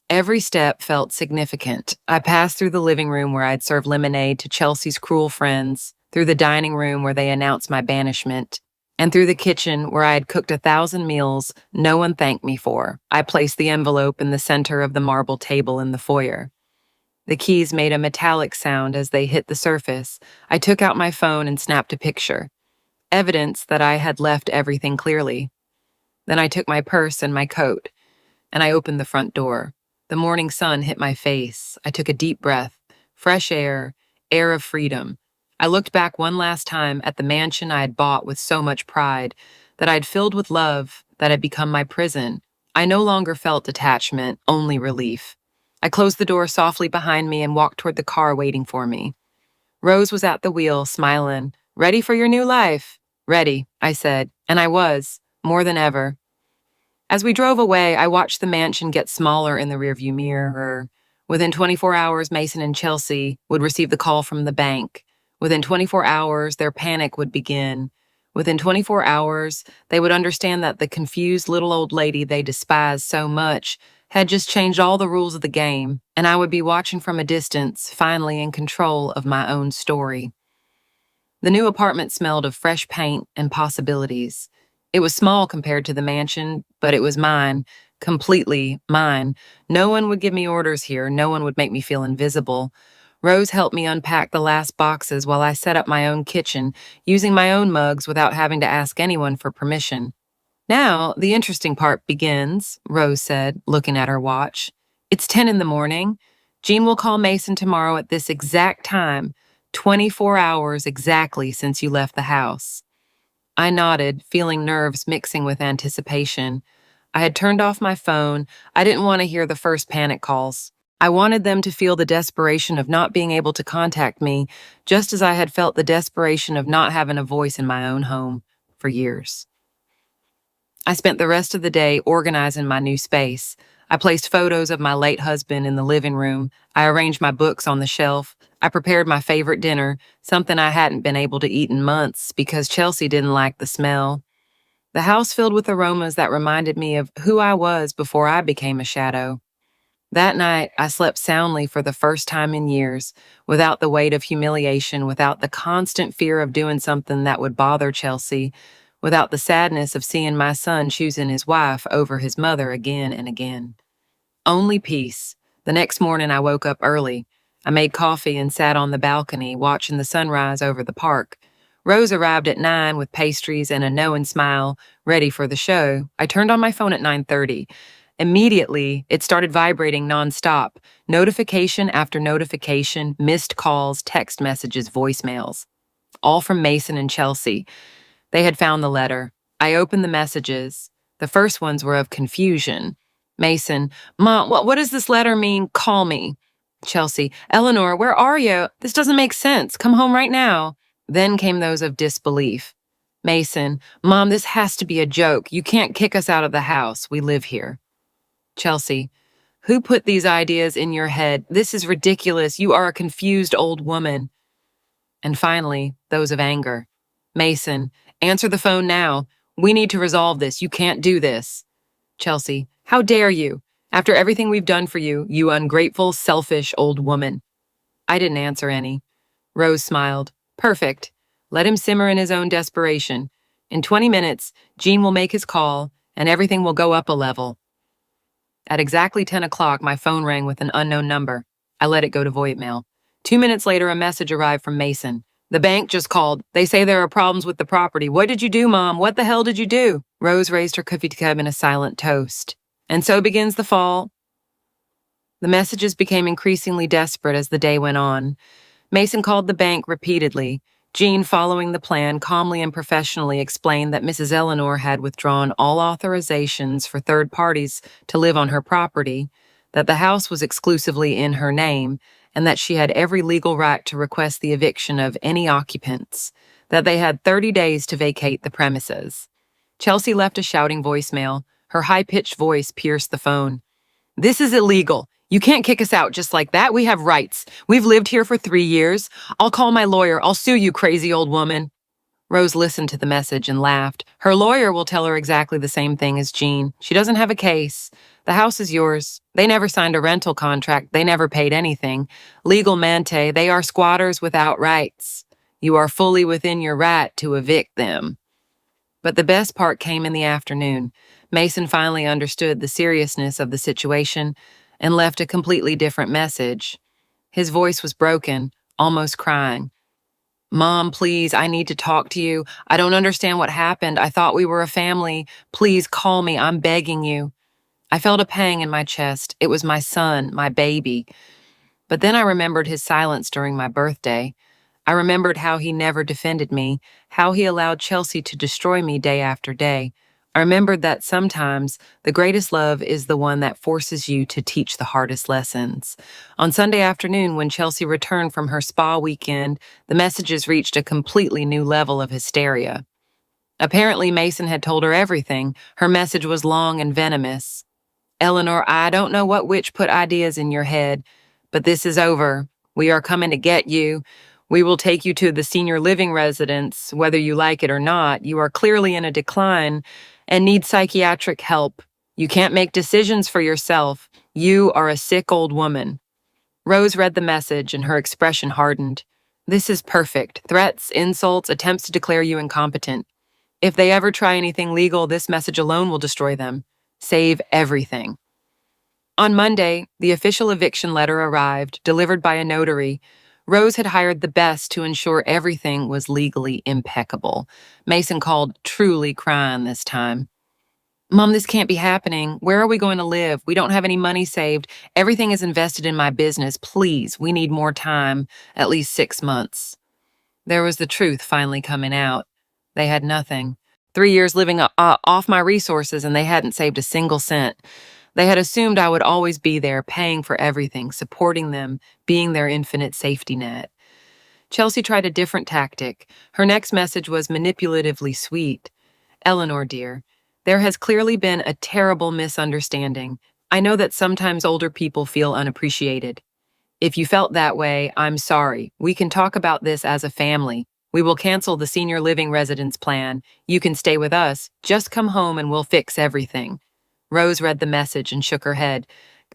Every step felt significant. I passed through the living room where I'd served lemonade to Chelsea's cruel friends, through the dining room where they announced my banishment, and through the kitchen where I had cooked 1,000 meals no one thanked me for. I placed the envelope in the center of the marble table in the foyer. The keys made a metallic sound as they hit the surface. I took out my phone and snapped a picture, evidence that I had left everything clearly. Then I took my purse and my coat, and I opened the front door. The morning sun hit my face. I took a deep breath. Fresh air, air of freedom. I looked back one last time at the mansion I had bought with so much pride, that I had filled with love, that had become my prison. I no longer felt detachment, only relief. I closed the door softly behind me and walked toward the car waiting for me. Rose was at the wheel, smiling. Ready for your new life? Ready, I said, and I was, more than ever. As we drove away, I watched the mansion get smaller in the rearview mirror. Within 24 hours, Mason and Chelsea would receive the call from the bank. Within 24 hours, their panic would begin. Within 24 hours, they would understand that the confused little old lady they despised so much had just changed all the rules of the game, and I would be watching from a distance, finally in control of my own story. The new apartment smelled of fresh paint and possibilities. It was small compared to the mansion, but it was mine, completely mine. No one would give me orders here. No one would make me feel invisible. Rose helped me unpack the last boxes while I set up my own kitchen, using my own mugs without having to ask anyone for permission. Now, the interesting part begins, Rose said, looking at her watch. It's 10 in the morning. Jean will call Mason tomorrow at this exact time, 24 hours exactly since you left the house. I nodded, feeling nerves mixing with anticipation. I had turned off my phone. I didn't want to hear the first panic calls. I wanted them to feel the desperation of not being able to contact me, just as I had felt the desperation of not having a voice in my own home for years. I spent the rest of the day organizing my new space. I placed photos of my late husband in the living room. I arranged my books on the shelf. I prepared my favorite dinner, something I hadn't been able to eat in months because Chelsea didn't like the smell. The house filled with aromas that reminded me of who I was before I became a shadow. That night, I slept soundly for the first time in years, without the weight of humiliation, without the constant fear of doing something that would bother Chelsea, without the sadness of seeing my son choosing his wife over his mother again and again. Only peace. The next morning, I woke up early. I made coffee and sat on the balcony, watching the sunrise over the park. Rose arrived at 9 with pastries and a knowing smile, ready for the show. I turned on my phone at 9:30. Immediately, it started vibrating nonstop. Notification after notification, missed calls, text messages, voicemails. All from Mason and Chelsea. They had found the letter. I opened the messages. The first ones were of confusion. Mason, Mom, what does this letter mean? Call me. Chelsea, Eleanor, where are you? This doesn't make sense. Come home right now. Then came those of disbelief. Mason, Mom, this has to be a joke. You can't kick us out of the house. We live here. Chelsea, who put these ideas in your head? This is ridiculous. You are a confused old woman. And finally, those of anger. Mason, answer the phone now. We need to resolve this. You can't do this. Chelsea, how dare you? After everything we've done for you, you ungrateful, selfish old woman. I didn't answer any. Rose smiled. Perfect. Let him simmer in his own desperation. In 20 minutes, Gene will make his call, and everything will go up a level. At exactly 10 o'clock, my phone rang with an unknown number. I let it go to voicemail. 2 minutes later, a message arrived from Mason. The bank just called. They say there are problems with the property. What did you do, Mom? What the hell did you do? Rose raised her coffee cup in a silent toast. And so begins the fall. The messages became increasingly desperate as the day went on. Mason called the bank repeatedly. Jean, following the plan, calmly and professionally explained that Mrs. Eleanor had withdrawn all authorizations for third parties to live on her property, that the house was exclusively in her name, and that she had every legal right to request the eviction of any occupants, that they had 30 days to vacate the premises. Chelsea left a shouting voicemail. Her high-pitched voice pierced the phone. This is illegal. You can't kick us out just like that. We have rights. We've lived here for 3 years. I'll call my lawyer. I'll sue you, crazy old woman. Rose listened to the message and laughed. Her lawyer will tell her exactly the same thing as Jean. She doesn't have a case. The house is yours. They never signed a rental contract. They never paid anything. Legal mente, they are squatters without rights. You are fully within your right to evict them. But the best part came in the afternoon. Mason finally understood the seriousness of the situation and left a completely different message. His voice was broken, almost crying. Mom, please, I need to talk to you. I don't understand what happened. I thought we were a family. Please call me. I'm begging you. I felt a pang in my chest. It was my son, my baby. But then I remembered his silence during my birthday. I remembered how he never defended me, how he allowed Chelsea to destroy me day after day. I remembered that sometimes the greatest love is the one that forces you to teach the hardest lessons. On Sunday afternoon, when Chelsea returned from her spa weekend, the messages reached a completely new level of hysteria. Apparently, Mason had told her everything. Her message was long and venomous. Eleanor, I don't know what witch put ideas in your head, but this is over. We are coming to get you. We will take you to the senior living residence, whether you like it or not. You are clearly in a decline and need psychiatric help. You can't make decisions for yourself. You are a sick old woman. Rose read the message and her expression hardened. This is perfect. Threats, insults, attempts to declare you incompetent. If they ever try anything legal, this message alone will destroy them. Save everything. On Monday, the official eviction letter arrived, delivered by a notary. Rose had hired the best to ensure everything was legally impeccable. Mason called, truly crying this time. Mom, this can't be happening. Where are we going to live? We don't have any money saved. Everything is invested in my business. Please, we need more time, at least 6 months. There was the truth finally coming out. They had nothing. 3 years living off my resources, and they hadn't saved a single cent. They had assumed I would always be there, paying for everything, supporting them, being their infinite safety net. Chelsea tried a different tactic. Her next message was manipulatively sweet. Eleanor, dear, there has clearly been a terrible misunderstanding. I know that sometimes older people feel unappreciated. If you felt that way, I'm sorry. We can talk about this as a family. We will cancel the senior living residence plan. You can stay with us. Just come home and we'll fix everything. Rose read the message and shook her head.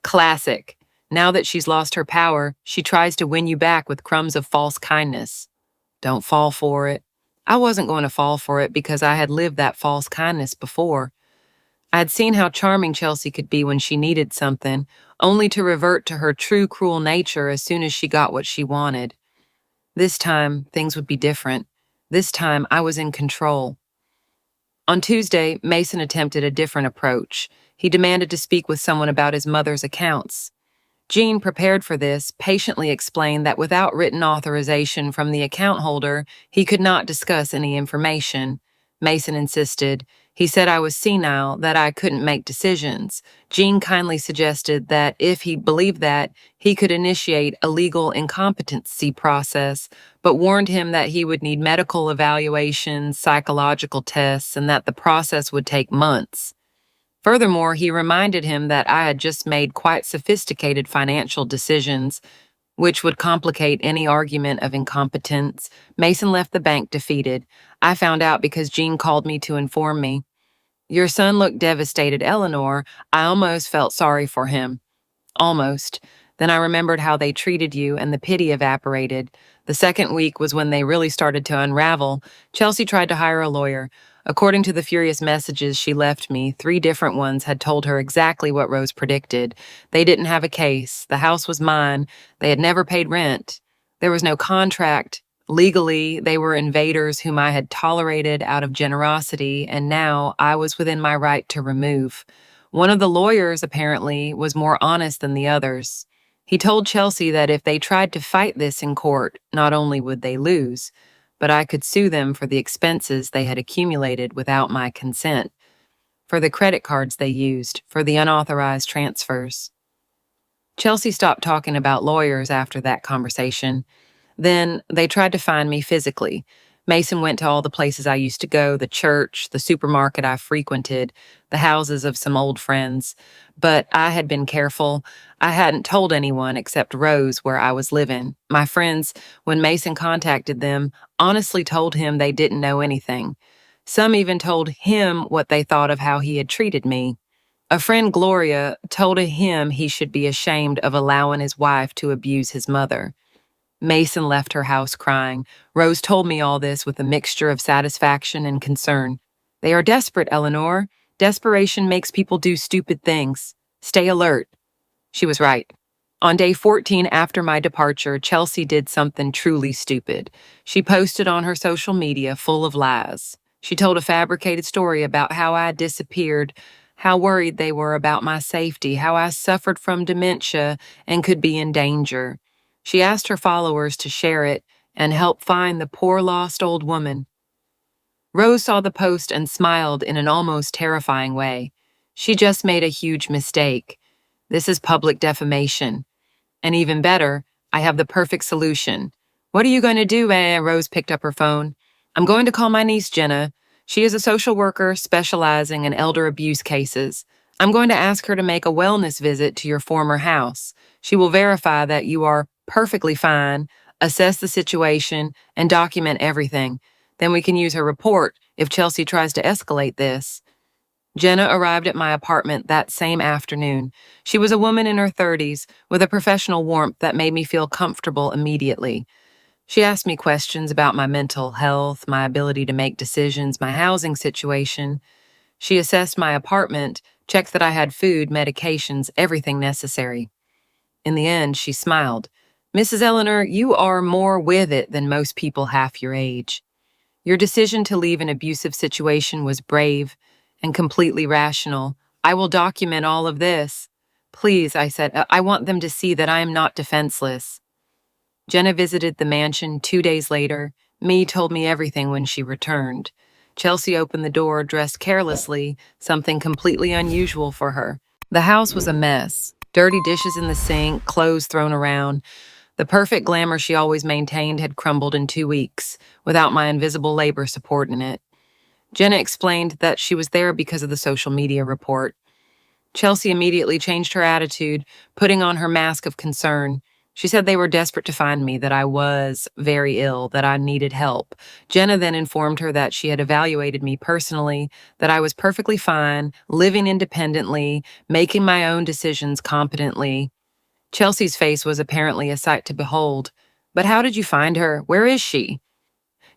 Classic. Now that she's lost her power, she tries to win you back with crumbs of false kindness. Don't fall for it. I wasn't going to fall for it because I had lived that false kindness before. I had seen how charming Chelsea could be when she needed something, only to revert to her true cruel nature as soon as she got what she wanted. This time, things would be different. This time, I was in control. On Tuesday, Mason attempted a different approach. He demanded to speak with someone about his mother's accounts. Jean, prepared for this, patiently explained that without written authorization from the account holder, he could not discuss any information. Mason insisted. He said I was senile, that I couldn't make decisions. Jean kindly suggested that if he believed that, he could initiate a legal incompetency process, but warned him that he would need medical evaluations, psychological tests, and that the process would take months. Furthermore, he reminded him that I had just made quite sophisticated financial decisions, which would complicate any argument of incompetence. Mason left the bank defeated. I found out because Jean called me to inform me. Your son looked devastated, Eleanor. I almost felt sorry for him. Almost. Then I remembered how they treated you, and the pity evaporated. The second week was when they really started to unravel. Chelsea tried to hire a lawyer. According to the furious messages she left me, 3 different ones had told her exactly what Rose predicted. They didn't have a case. The house was mine. They had never paid rent. There was no contract. Legally, they were invaders whom I had tolerated out of generosity, and now I was within my right to remove. One of the lawyers, apparently, was more honest than the others. He told Chelsea that if they tried to fight this in court, not only would they lose, but I could sue them for the expenses they had accumulated without my consent, for the credit cards they used, for the unauthorized transfers. Chelsea stopped talking about lawyers after that conversation. Then they tried to find me physically. Mason went to all the places I used to go, the church, the supermarket I frequented, the houses of some old friends. But I had been careful. I hadn't told anyone except Rose where I was living. My friends, when Mason contacted them, honestly told him they didn't know anything. Some even told him what they thought of how he had treated me. A friend, Gloria, told him he should be ashamed of allowing his wife to abuse his mother. Mason left her house crying. Rose told me all this with a mixture of satisfaction and concern. They are desperate, Eleanor. Desperation makes people do stupid things. Stay alert. She was right. On day 14 after my departure, Chelsea did something truly stupid. She posted on her social media full of lies. She told a fabricated story about how I disappeared, how worried they were about my safety, how I suffered from dementia and could be in danger. She asked her followers to share it and help find the poor lost old woman. Rose saw the post and smiled in an almost terrifying way. She just made a huge mistake. This is public defamation. And even better, I have the perfect solution. What are you going to do, Rose picked up her phone. I'm going to call my niece, Jenna. She is a social worker specializing in elder abuse cases. I'm going to ask her to make a wellness visit to your former house. She will verify that you are perfectly fine, assess the situation, and document everything. Then we can use her report if Chelsea tries to escalate this. Jenna arrived at my apartment that same afternoon. She was a woman in her 30s with a professional warmth that made me feel comfortable immediately. She asked me questions about my mental health, my ability to make decisions, my housing situation. She assessed my apartment, checked that I had food, medications, everything necessary. In the end, she smiled. Mrs. Eleanor, you are more with it than most people half your age. Your decision to leave an abusive situation was brave and completely rational. I will document all of this. Please, I said, I want them to see that I am not defenseless. Jenna visited the mansion 2 days later. Mee told me everything when she returned. Chelsea opened the door, dressed carelessly, something completely unusual for her. The house was a mess. Dirty dishes in the sink, clothes thrown around. The perfect glamour she always maintained had crumbled in 2 weeks, without my invisible labor supporting it. Jenna explained that she was there because of the social media report. Chelsea immediately changed her attitude, putting on her mask of concern. She said they were desperate to find me, that I was very ill, that I needed help. Jenna then informed her that she had evaluated me personally, that I was perfectly fine, living independently, making my own decisions competently. Chelsea's face was apparently a sight to behold. But how did you find her? Where is she?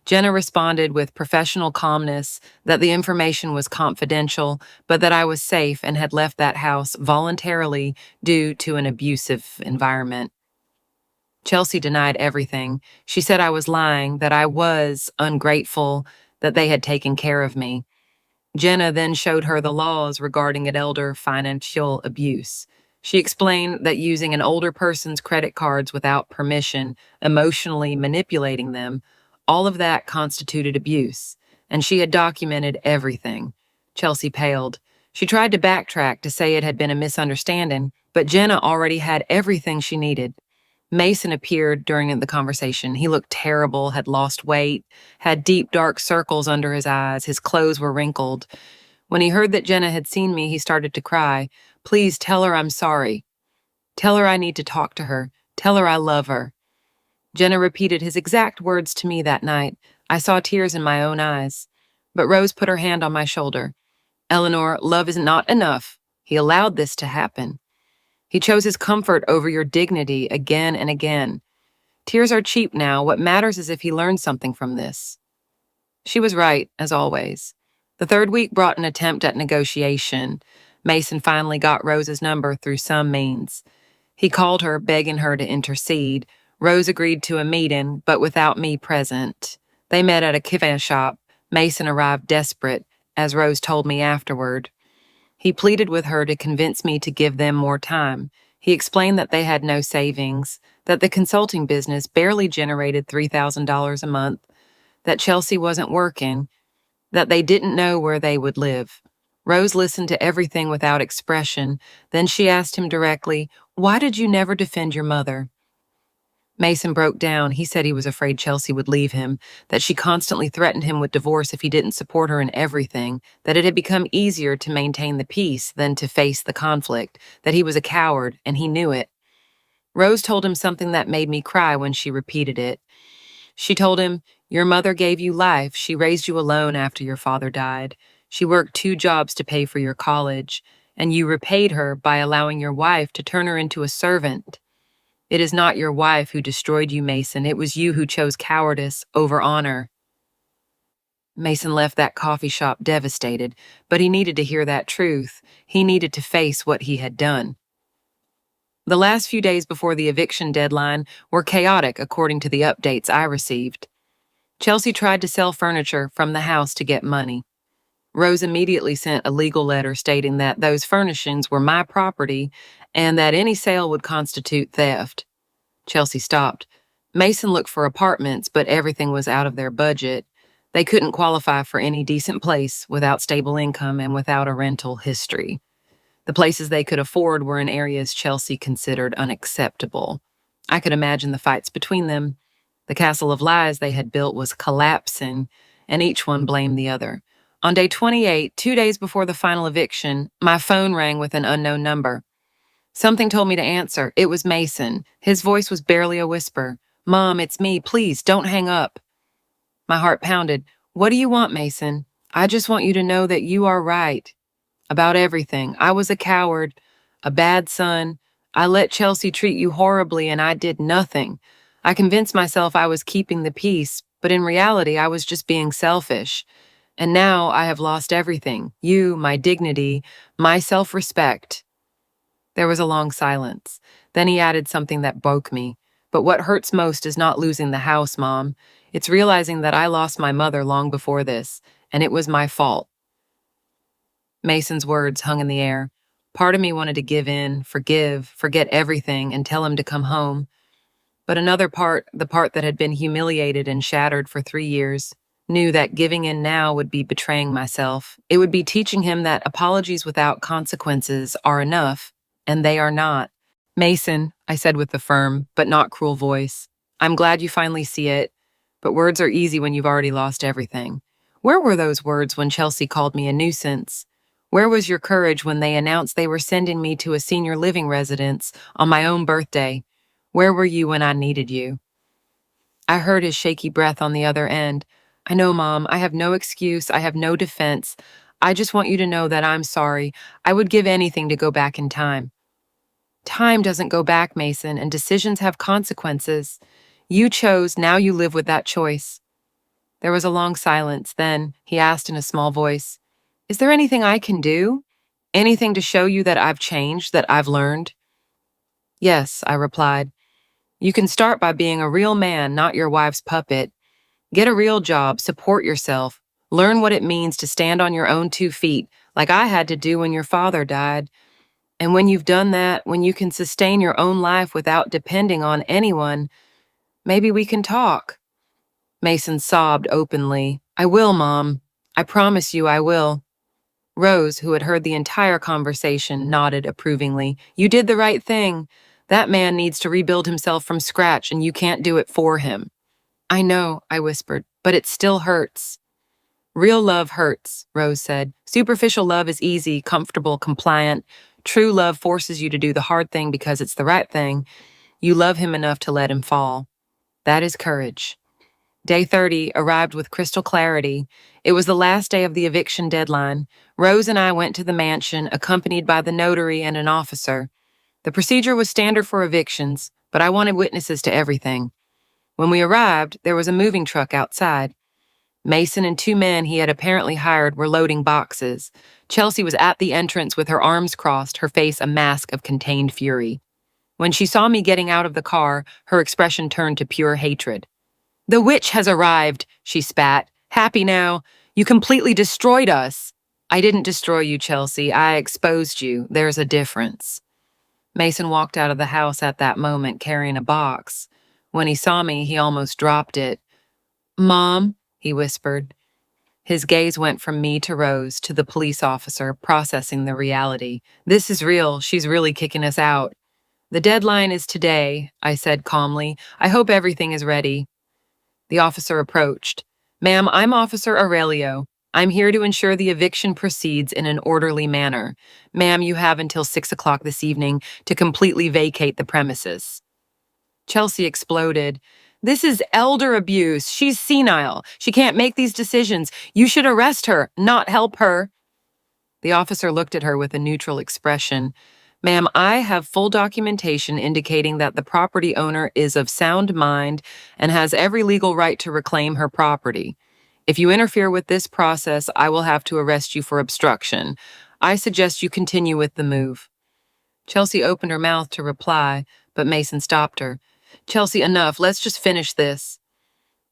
Jenna responded with professional calmness that the information was confidential, but that I was safe and had left that house voluntarily due to an abusive environment. Chelsea denied everything. She said I was lying, that I was ungrateful, that they had taken care of me. Jenna then showed her the laws regarding elder financial abuse. She explained that using an older person's credit cards without permission, emotionally manipulating them, all of that constituted abuse, and she had documented everything. Chelsea paled. She tried to backtrack to say it had been a misunderstanding, but Jenna already had everything she needed. Mason appeared during the conversation. He looked terrible, had lost weight, had deep dark circles under his eyes, his clothes were wrinkled. When he heard that Jenna had seen me, he started to cry. Please tell her I'm sorry. Tell her I need to talk to her. Tell her I love her. Jenna repeated his exact words to me that night. I saw tears in my own eyes. But Rose put her hand on my shoulder. Eleanor, love is not enough. He allowed this to happen. He chose his comfort over your dignity again and again. Tears are cheap now. What matters is if he learns something from this. She was right, as always. The third week brought an attempt at negotiation. Mason finally got Rose's number through some means. He called her, begging her to intercede. Rose agreed to a meeting, but without me present. They met at a cafe shop. Mason arrived desperate, as Rose told me afterward. He pleaded with her to convince me to give them more time. He explained that they had no savings, that the consulting business barely generated $3,000 a month, that Chelsea wasn't working, that they didn't know where they would live. Rose listened to everything without expression. Then she asked him directly, "Why did you never defend your mother?" Mason broke down. He said he was afraid Chelsea would leave him, that she constantly threatened him with divorce if he didn't support her in everything, that it had become easier to maintain the peace than to face the conflict, that he was a coward, and he knew it. Rose told him something that made me cry when she repeated it. She told him, "Your mother gave you life. She raised you alone after your father died. She worked 2 jobs to pay for your college, and you repaid her by allowing your wife to turn her into a servant. It is not your wife who destroyed you, Mason. It was you who chose cowardice over honor." Mason left that coffee shop devastated, but he needed to hear that truth. He needed to face what he had done. The last few days before the eviction deadline were chaotic according to the updates I received. Chelsea tried to sell furniture from the house to get money. Rose immediately sent a legal letter stating that those furnishings were my property and that any sale would constitute theft. Chelsea stopped. Mason looked for apartments, but everything was out of their budget. They couldn't qualify for any decent place without stable income and without a rental history. The places they could afford were in areas Chelsea considered unacceptable. I could imagine the fights between them. The castle of lies they had built was collapsing, and each one blamed the other. On day 28, 2 days before the final eviction, my phone rang with an unknown number. Something told me to answer. It was Mason. His voice was barely a whisper. "Mom, it's me. Please, don't hang up." My heart pounded. "What do you want, Mason? I just want you to know that you are right. About everything. I was a coward, a bad son. I let Chelsea treat you horribly and I did nothing. I convinced myself I was keeping the peace, but in reality I was just being selfish. And now I have lost everything. You, my dignity, my self-respect." There was a long silence. Then he added something that broke me. "But what hurts most is not losing the house, Mom. It's realizing that I lost my mother long before this, and it was my fault." Mason's words hung in the air. Part of me wanted to give in, forgive, forget everything, and tell him to come home. But another part, the part that had been humiliated and shattered for 3 years, knew that giving in now would be betraying myself. It would be teaching him that apologies without consequences are enough, and they are not. "Mason," I said with a firm, but not cruel voice, "I'm glad you finally see it, but words are easy when you've already lost everything. Where were those words when Chelsea called me a nuisance? Where was your courage when they announced they were sending me to a senior living residence on my own birthday? Where were you when I needed you?" I heard his shaky breath on the other end. "I know, Mom. I have no excuse. I have no defense. I just want you to know that I'm sorry. I would give anything to go back in time." "Time doesn't go back, Mason, and decisions have consequences. You chose, now you live with that choice." There was a long silence. Then he asked in a small voice, "Is there anything I can do? Anything to show you that I've changed, that I've learned?" "Yes," I replied. "You can start by being a real man, not your wife's puppet. Get a real job, support yourself, learn what it means to stand on your own 2 feet, like I had to do when your father died. And when you've done that, when you can sustain your own life without depending on anyone, maybe we can talk." Mason sobbed openly. "I will, Mom. I promise you I will." Rose, who had heard the entire conversation, nodded approvingly. "You did the right thing. That man needs to rebuild himself from scratch, and you can't do it for him." "I know," I whispered, "but it still hurts." "Real love hurts," Rose said. "Superficial love is easy, comfortable, compliant. True love forces you to do the hard thing because it's the right thing. You love him enough to let him fall. That is courage." Day 30 arrived with crystal clarity. It was the last day of the eviction deadline. Rose and I went to the mansion, accompanied by the notary and an officer. The procedure was standard for evictions, but I wanted witnesses to everything. When we arrived, there was a moving truck outside. Mason and 2 men he had apparently hired were loading boxes. Chelsea was at the entrance with her arms crossed, her face a mask of contained fury. When she saw me getting out of the car, her expression turned to pure hatred. "The witch has arrived," she spat. "Happy now? You completely destroyed us." "I didn't destroy you, Chelsea. I exposed you. There's a difference." Mason walked out of the house at that moment carrying a box. When he saw me, he almost dropped it. "Mom," he whispered. His gaze went from me to Rose to the police officer, processing the reality. "This is real. She's really kicking us out." "The deadline is today," I said calmly. "I hope everything is ready." The officer approached. "Ma'am, I'm Officer Aurelio. I'm here to ensure the eviction proceeds in an orderly manner. Ma'am, you have until 6 o'clock this evening to completely vacate the premises." Chelsea exploded. "This is elder abuse. She's senile. She can't make these decisions. You should arrest her, not help her." The officer looked at her with a neutral expression. "Ma'am, I have full documentation indicating that the property owner is of sound mind and has every legal right to reclaim her property. If you interfere with this process, I will have to arrest you for obstruction. I suggest you continue with the move." Chelsea opened her mouth to reply, but Mason stopped her. "Chelsea, enough. Let's just finish this."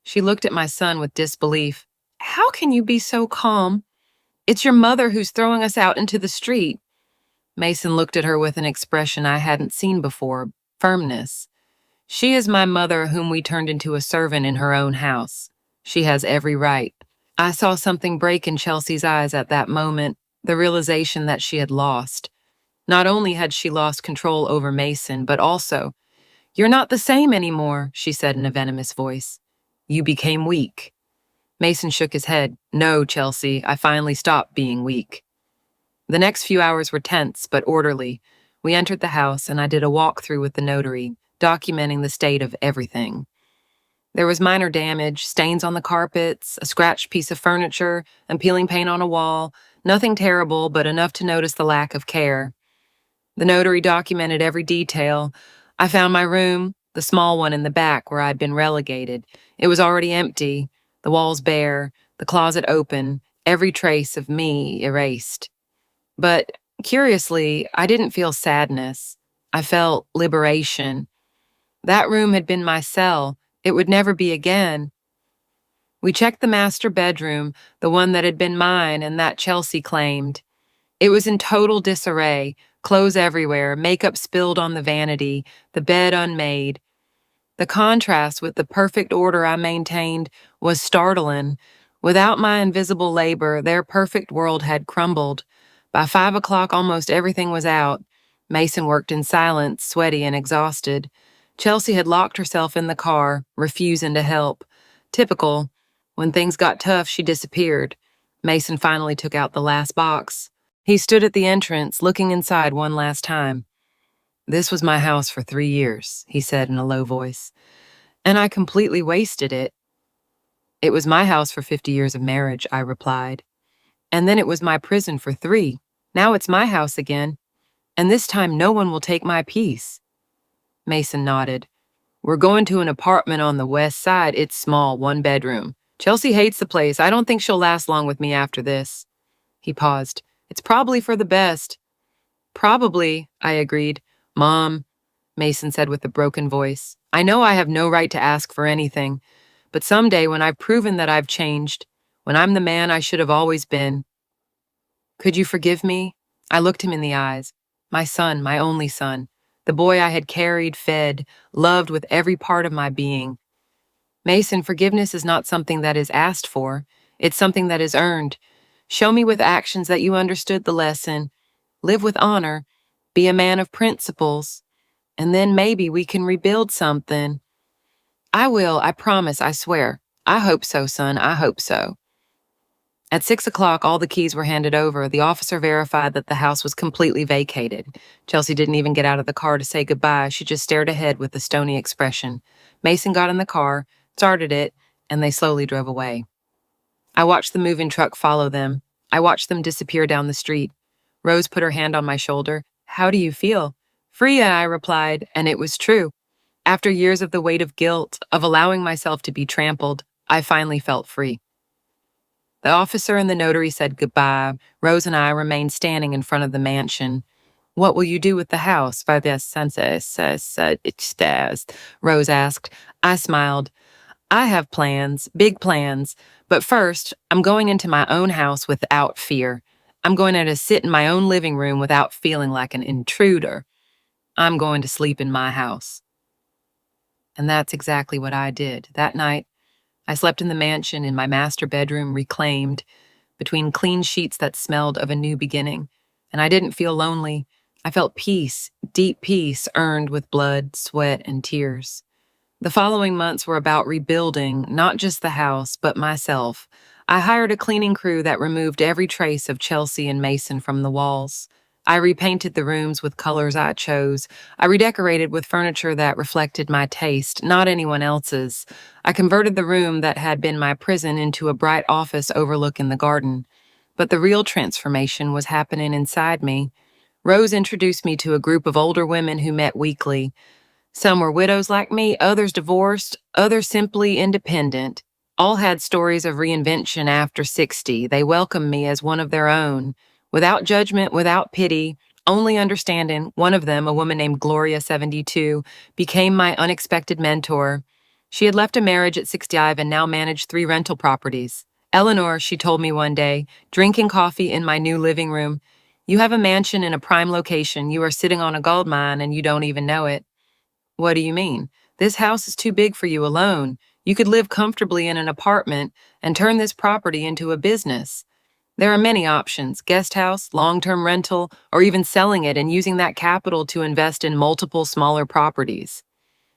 She looked at my son with disbelief. "How can you be so calm? It's your mother who's throwing us out into the street." Mason looked at her with an expression I hadn't seen before, firmness. "She is my mother whom we turned into a servant in her own house. She has every right." I saw something break in Chelsea's eyes at that moment, the realization that she had lost. Not only had she lost control over Mason, but also, "You're not the same anymore," she said in a venomous voice. "You became weak." Mason shook his head. "No, Chelsea, I finally stopped being weak." The next few hours were tense but orderly. We entered the house and I did a walkthrough with the notary, documenting the state of everything. There was minor damage, stains on the carpets, a scratched piece of furniture, and peeling paint on a wall. Nothing terrible, but enough to notice the lack of care. The notary documented every detail. I found my room, the small one in the back where I'd been relegated. It was already empty, the walls bare, the closet open, every trace of me erased. But, curiously, I didn't feel sadness. I felt liberation. That room had been my cell. It would never be again. We checked the master bedroom, the one that had been mine and that Chelsea claimed. It was in total disarray, clothes everywhere, makeup spilled on the vanity, the bed unmade. The contrast with the perfect order I maintained was startling. Without my invisible labor, their perfect world had crumbled. By 5 o'clock, almost everything was out. Mason worked in silence, sweaty and exhausted. Chelsea had locked herself in the car, refusing to help. Typical. When things got tough, she disappeared. Mason finally took out the last box. He stood at the entrance, looking inside one last time. "This was my house for 3 years," he said in a low voice, "and I completely wasted it." "It was my house for 50 years of marriage," I replied. "And then it was my prison for 3. Now it's my house again, and this time no one will take my peace." Mason nodded. "We're going to an apartment on the west side. It's small, 1 bedroom. Chelsea hates the place. I don't think she'll last long with me after this." He paused. "It's probably for the best." "Probably," I agreed. "Mom," Mason said with a broken voice, "I know I have no right to ask for anything, but someday when I've proven that I've changed, when I'm the man I should have always been, could you forgive me?" I looked him in the eyes. My son, my only son, the boy I had carried, fed, loved with every part of my being. "Mason, forgiveness is not something that is asked for. It's something that is earned. Show me with actions that you understood the lesson. Live with honor. Be a man of principles. And then maybe we can rebuild something." "I will, I promise, I swear." "I hope so, son, I hope so." At 6 o'clock, all the keys were handed over. The officer verified that the house was completely vacated. Chelsea didn't even get out of the car to say goodbye. She just stared ahead with a stony expression. Mason got in the car, started it, and they slowly drove away. I watched the moving truck follow them. I watched them disappear down the street. Rose put her hand on my shoulder. "How do you feel?" "Free," I replied, and it was true. After years of the weight of guilt, of allowing myself to be trampled, I finally felt free. The officer and the notary said goodbye. Rose and I remained standing in front of the mansion. "What will you do with the house?" Rose asked. I smiled. "I have plans, big plans, but first, I'm going into my own house without fear. I'm going to sit in my own living room without feeling like an intruder. I'm going to sleep in my house." And that's exactly what I did. That night, I slept in the mansion in my master bedroom, reclaimed, between clean sheets that smelled of a new beginning. And I didn't feel lonely. I felt peace, deep peace, earned with blood, sweat, and tears. The following months were about rebuilding, not just the house, but myself. I hired a cleaning crew that removed every trace of Chelsea and Mason from the walls. I repainted the rooms with colors I chose. I redecorated with furniture that reflected my taste, not anyone else's. I converted the room that had been my prison into a bright office overlooking the garden. But the real transformation was happening inside me. Rose introduced me to a group of older women who met weekly. Some were widows like me, others divorced, others simply independent. All had stories of reinvention after 60. They welcomed me as one of their own. Without judgment, without pity, only understanding. One of them, a woman named Gloria, 72, became my unexpected mentor. She had left a marriage at 65 and now managed 3 rental properties. "Eleanor," she told me one day, drinking coffee in my new living room, "you have a mansion in a prime location. You are sitting on a gold mine and you don't even know it." "What do you mean?" "This house is too big for you alone. You could live comfortably in an apartment and turn this property into a business. There are many options: guest house, long-term rental, or even selling it and using that capital to invest in multiple smaller properties.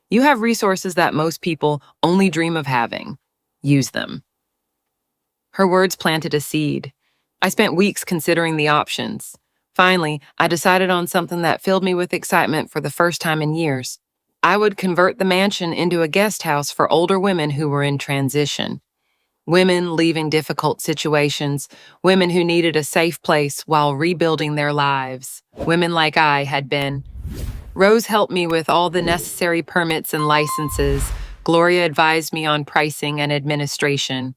You have resources that most people only dream of having. Use them." Her words planted a seed. I spent weeks considering the options. Finally, I decided on something that filled me with excitement for the first time in years. I would convert the mansion into a guest house for older women who were in transition. Women leaving difficult situations, women who needed a safe place while rebuilding their lives. Women like I had been. Rose helped me with all the necessary permits and licenses. Gloria advised me on pricing and administration.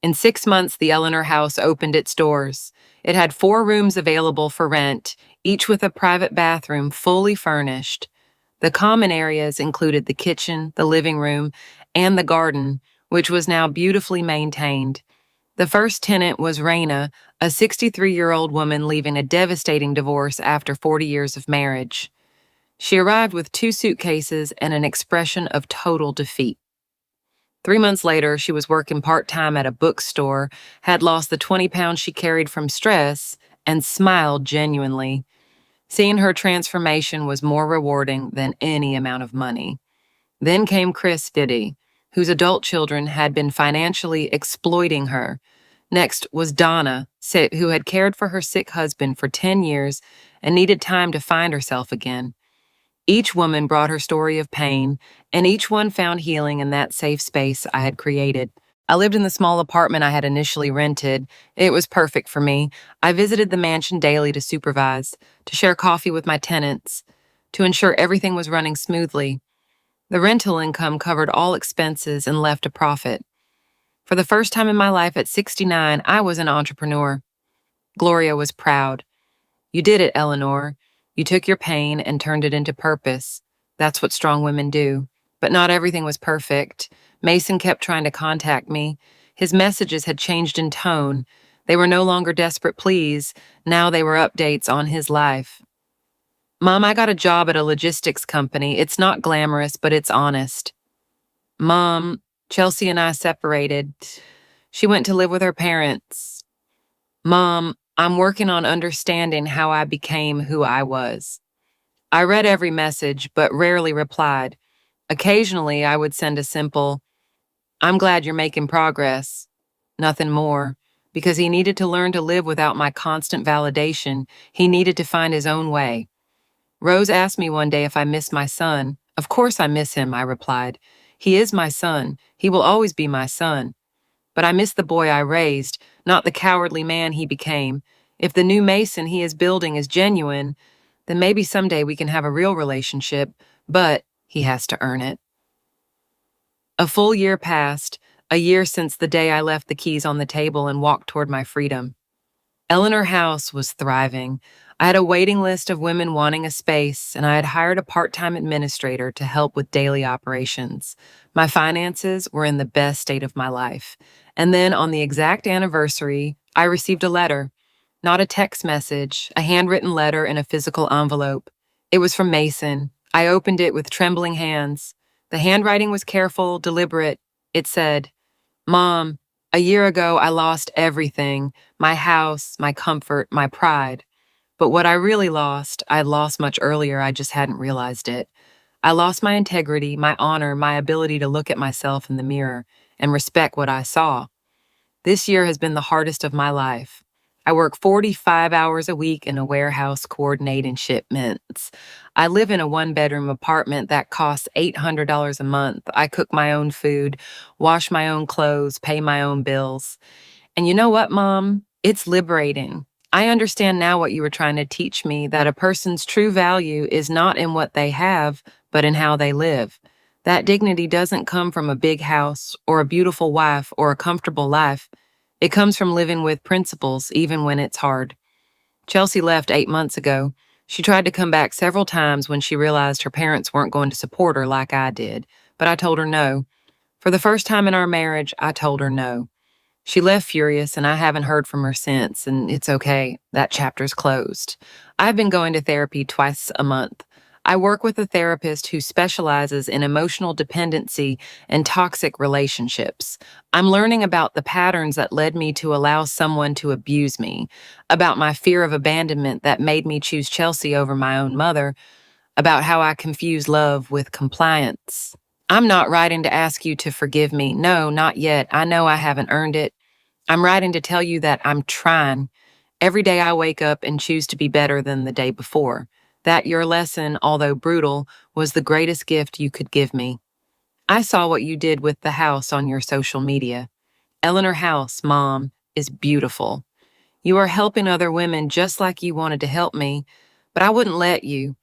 In 6 months, the Eleanor House opened its doors. It had 4 rooms available for rent, each with a private bathroom fully furnished. The common areas included the kitchen, the living room, and the garden, which was now beautifully maintained. The first tenant was Raina, a 63-year-old woman leaving a devastating divorce after 40 years of marriage. She arrived with 2 suitcases and an expression of total defeat. 3 months later, she was working part-time at a bookstore, had lost the 20 pounds she carried from stress, and smiled genuinely. Seeing her transformation was more rewarding than any amount of money. Then came Chris Diddy, whose adult children had been financially exploiting her. Next was Donna, who had cared for her sick husband for 10 years and needed time to find herself again. Each woman brought her story of pain, and each one found healing in that safe space I had created. I lived in the small apartment I had initially rented. It was perfect for me. I visited the mansion daily to supervise, to share coffee with my tenants, to ensure everything was running smoothly. The rental income covered all expenses and left a profit. For the first time in my life at 69, I was an entrepreneur. Gloria was proud. You did it, Eleanor. You took your pain and turned it into purpose. That's what strong women do. But not everything was perfect. Mason kept trying to contact me. His messages had changed in tone. They were no longer desperate pleas. Now they were updates on his life. Mom, I got a job at a logistics company. It's not glamorous, but it's honest. Mom, Chelsea and I separated. She went to live with her parents. Mom, I'm working on understanding how I became who I was. I read every message, but rarely replied. Occasionally, I would send a simple, I'm glad you're making progress. Nothing more. Because he needed to learn to live without my constant validation. He needed to find his own way. Rose asked me one day if I miss my son. Of course I miss him, I replied. He is my son. He will always be my son. But I miss the boy I raised, not the cowardly man he became. If the new Mason he is building is genuine, then maybe someday we can have a real relationship, but he has to earn it. A full year passed, a year since the day I left the keys on the table and walked toward my freedom. Eleanor House was thriving. I had a waiting list of women wanting a space, and I had hired a part-time administrator to help with daily operations. My finances were in the best state of my life. And then on the exact anniversary, I received a letter. Not a text message, a handwritten letter in a physical envelope. It was from Mason. I opened it with trembling hands. The handwriting was careful, deliberate. It said, Mom, a year ago I lost everything. My house, my comfort, my pride. But what I really lost, I had lost much earlier, I just hadn't realized it. I lost my integrity, my honor, my ability to look at myself in the mirror and respect what I saw. This year has been the hardest of my life. I work 45 hours a week in a warehouse coordinating shipments. I live in a one-bedroom apartment that costs $800 a month. I cook my own food, wash my own clothes, pay my own bills. And you know what, Mom? It's liberating. I understand now what you were trying to teach me, that a person's true value is not in what they have, but in how they live. That dignity doesn't come from a big house or a beautiful wife or a comfortable life. It comes from living with principles, even when it's hard. Chelsea left 8 months ago. She tried to come back several times when she realized her parents weren't going to support her like I did, but I told her no. For the first time in our marriage, I told her no. She left furious, and I haven't heard from her since, and it's okay. That chapter's closed. I've been going to therapy twice a month. I work with a therapist who specializes in emotional dependency and toxic relationships. I'm learning about the patterns that led me to allow someone to abuse me, about my fear of abandonment that made me choose Chelsea over my own mother, about how I confuse love with compliance. I'm not writing to ask you to forgive me. No, not yet. I know I haven't earned it. I'm writing to tell you that I'm trying. Every day I wake up and choose to be better than the day before. That your lesson, although brutal, was the greatest gift you could give me. I saw what you did with the house on your social media. Eleanor House, Mom, is beautiful. You are helping other women just like you wanted to help me, but I wouldn't let you.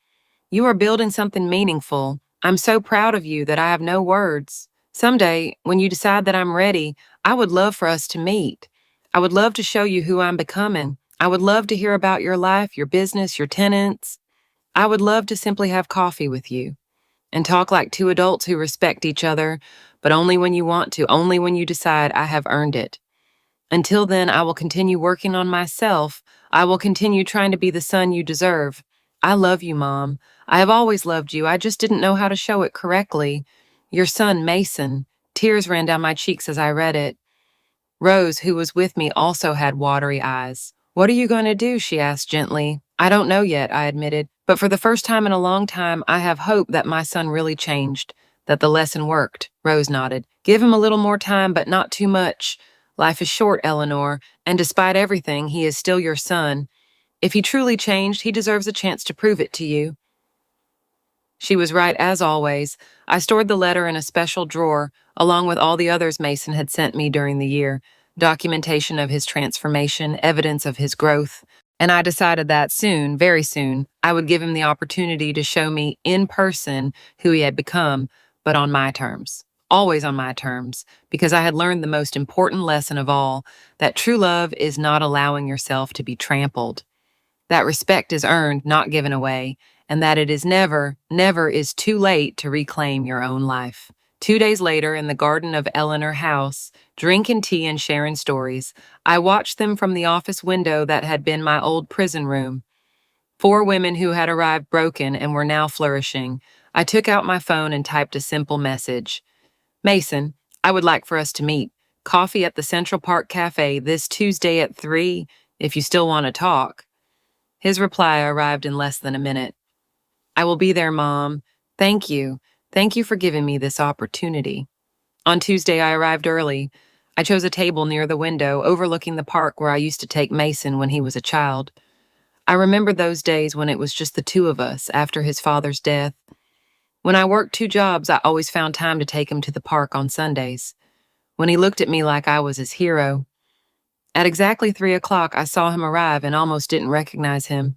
You are building something meaningful. I'm so proud of you that I have no words. Someday, when you decide that I'm ready, I would love for us to meet. I would love to show you who I'm becoming. I would love to hear about your life, your business, your tenants. I would love to simply have coffee with you and talk like two adults who respect each other, but only when you want to, only when you decide I have earned it. Until then, I will continue working on myself. I will continue trying to be the son you deserve. I love you, Mom. I have always loved you. I just didn't know how to show it correctly. Your son, Mason. Tears ran down my cheeks as I read it. Rose, who was with me, also had watery eyes. What are you going to do? She asked gently. I don't know yet, I admitted. But for the first time in a long time, I have hope that my son really changed, that the lesson worked. Rose nodded. Give him a little more time, but not too much. Life is short, Eleanor, and despite everything, he is still your son. If he truly changed, he deserves a chance to prove it to you. She was right as always. I stored the letter in a special drawer, along with all the others Mason had sent me during the year, documentation of his transformation, evidence of his growth. And I decided that soon, very soon, I would give him the opportunity to show me in person who he had become, but on my terms. Always on my terms, because I had learned the most important lesson of all, that true love is not allowing yourself to be trampled. That respect is earned, not given away, and that it is never, never is too late to reclaim your own life. 2 days later, in the garden of Eleanor House, drinking tea and sharing stories, I watched them from the office window that had been my old prison room. 4 women who had arrived broken and were now flourishing. I took out my phone and typed a simple message. Mason, I would like for us to meet. Coffee at the Central Park Cafe this Tuesday at 3, if you still want to talk. His reply arrived in less than a minute. I will be there, Mom. Thank you. Thank you for giving me this opportunity. On Tuesday, I arrived early. I chose a table near the window overlooking the park where I used to take Mason when he was a child. I remember those days when it was just the two of us after his father's death. When I worked 2 jobs, I always found time to take him to the park on Sundays. When he looked at me like I was his hero. At exactly 3 o'clock, I saw him arrive and almost didn't recognize him.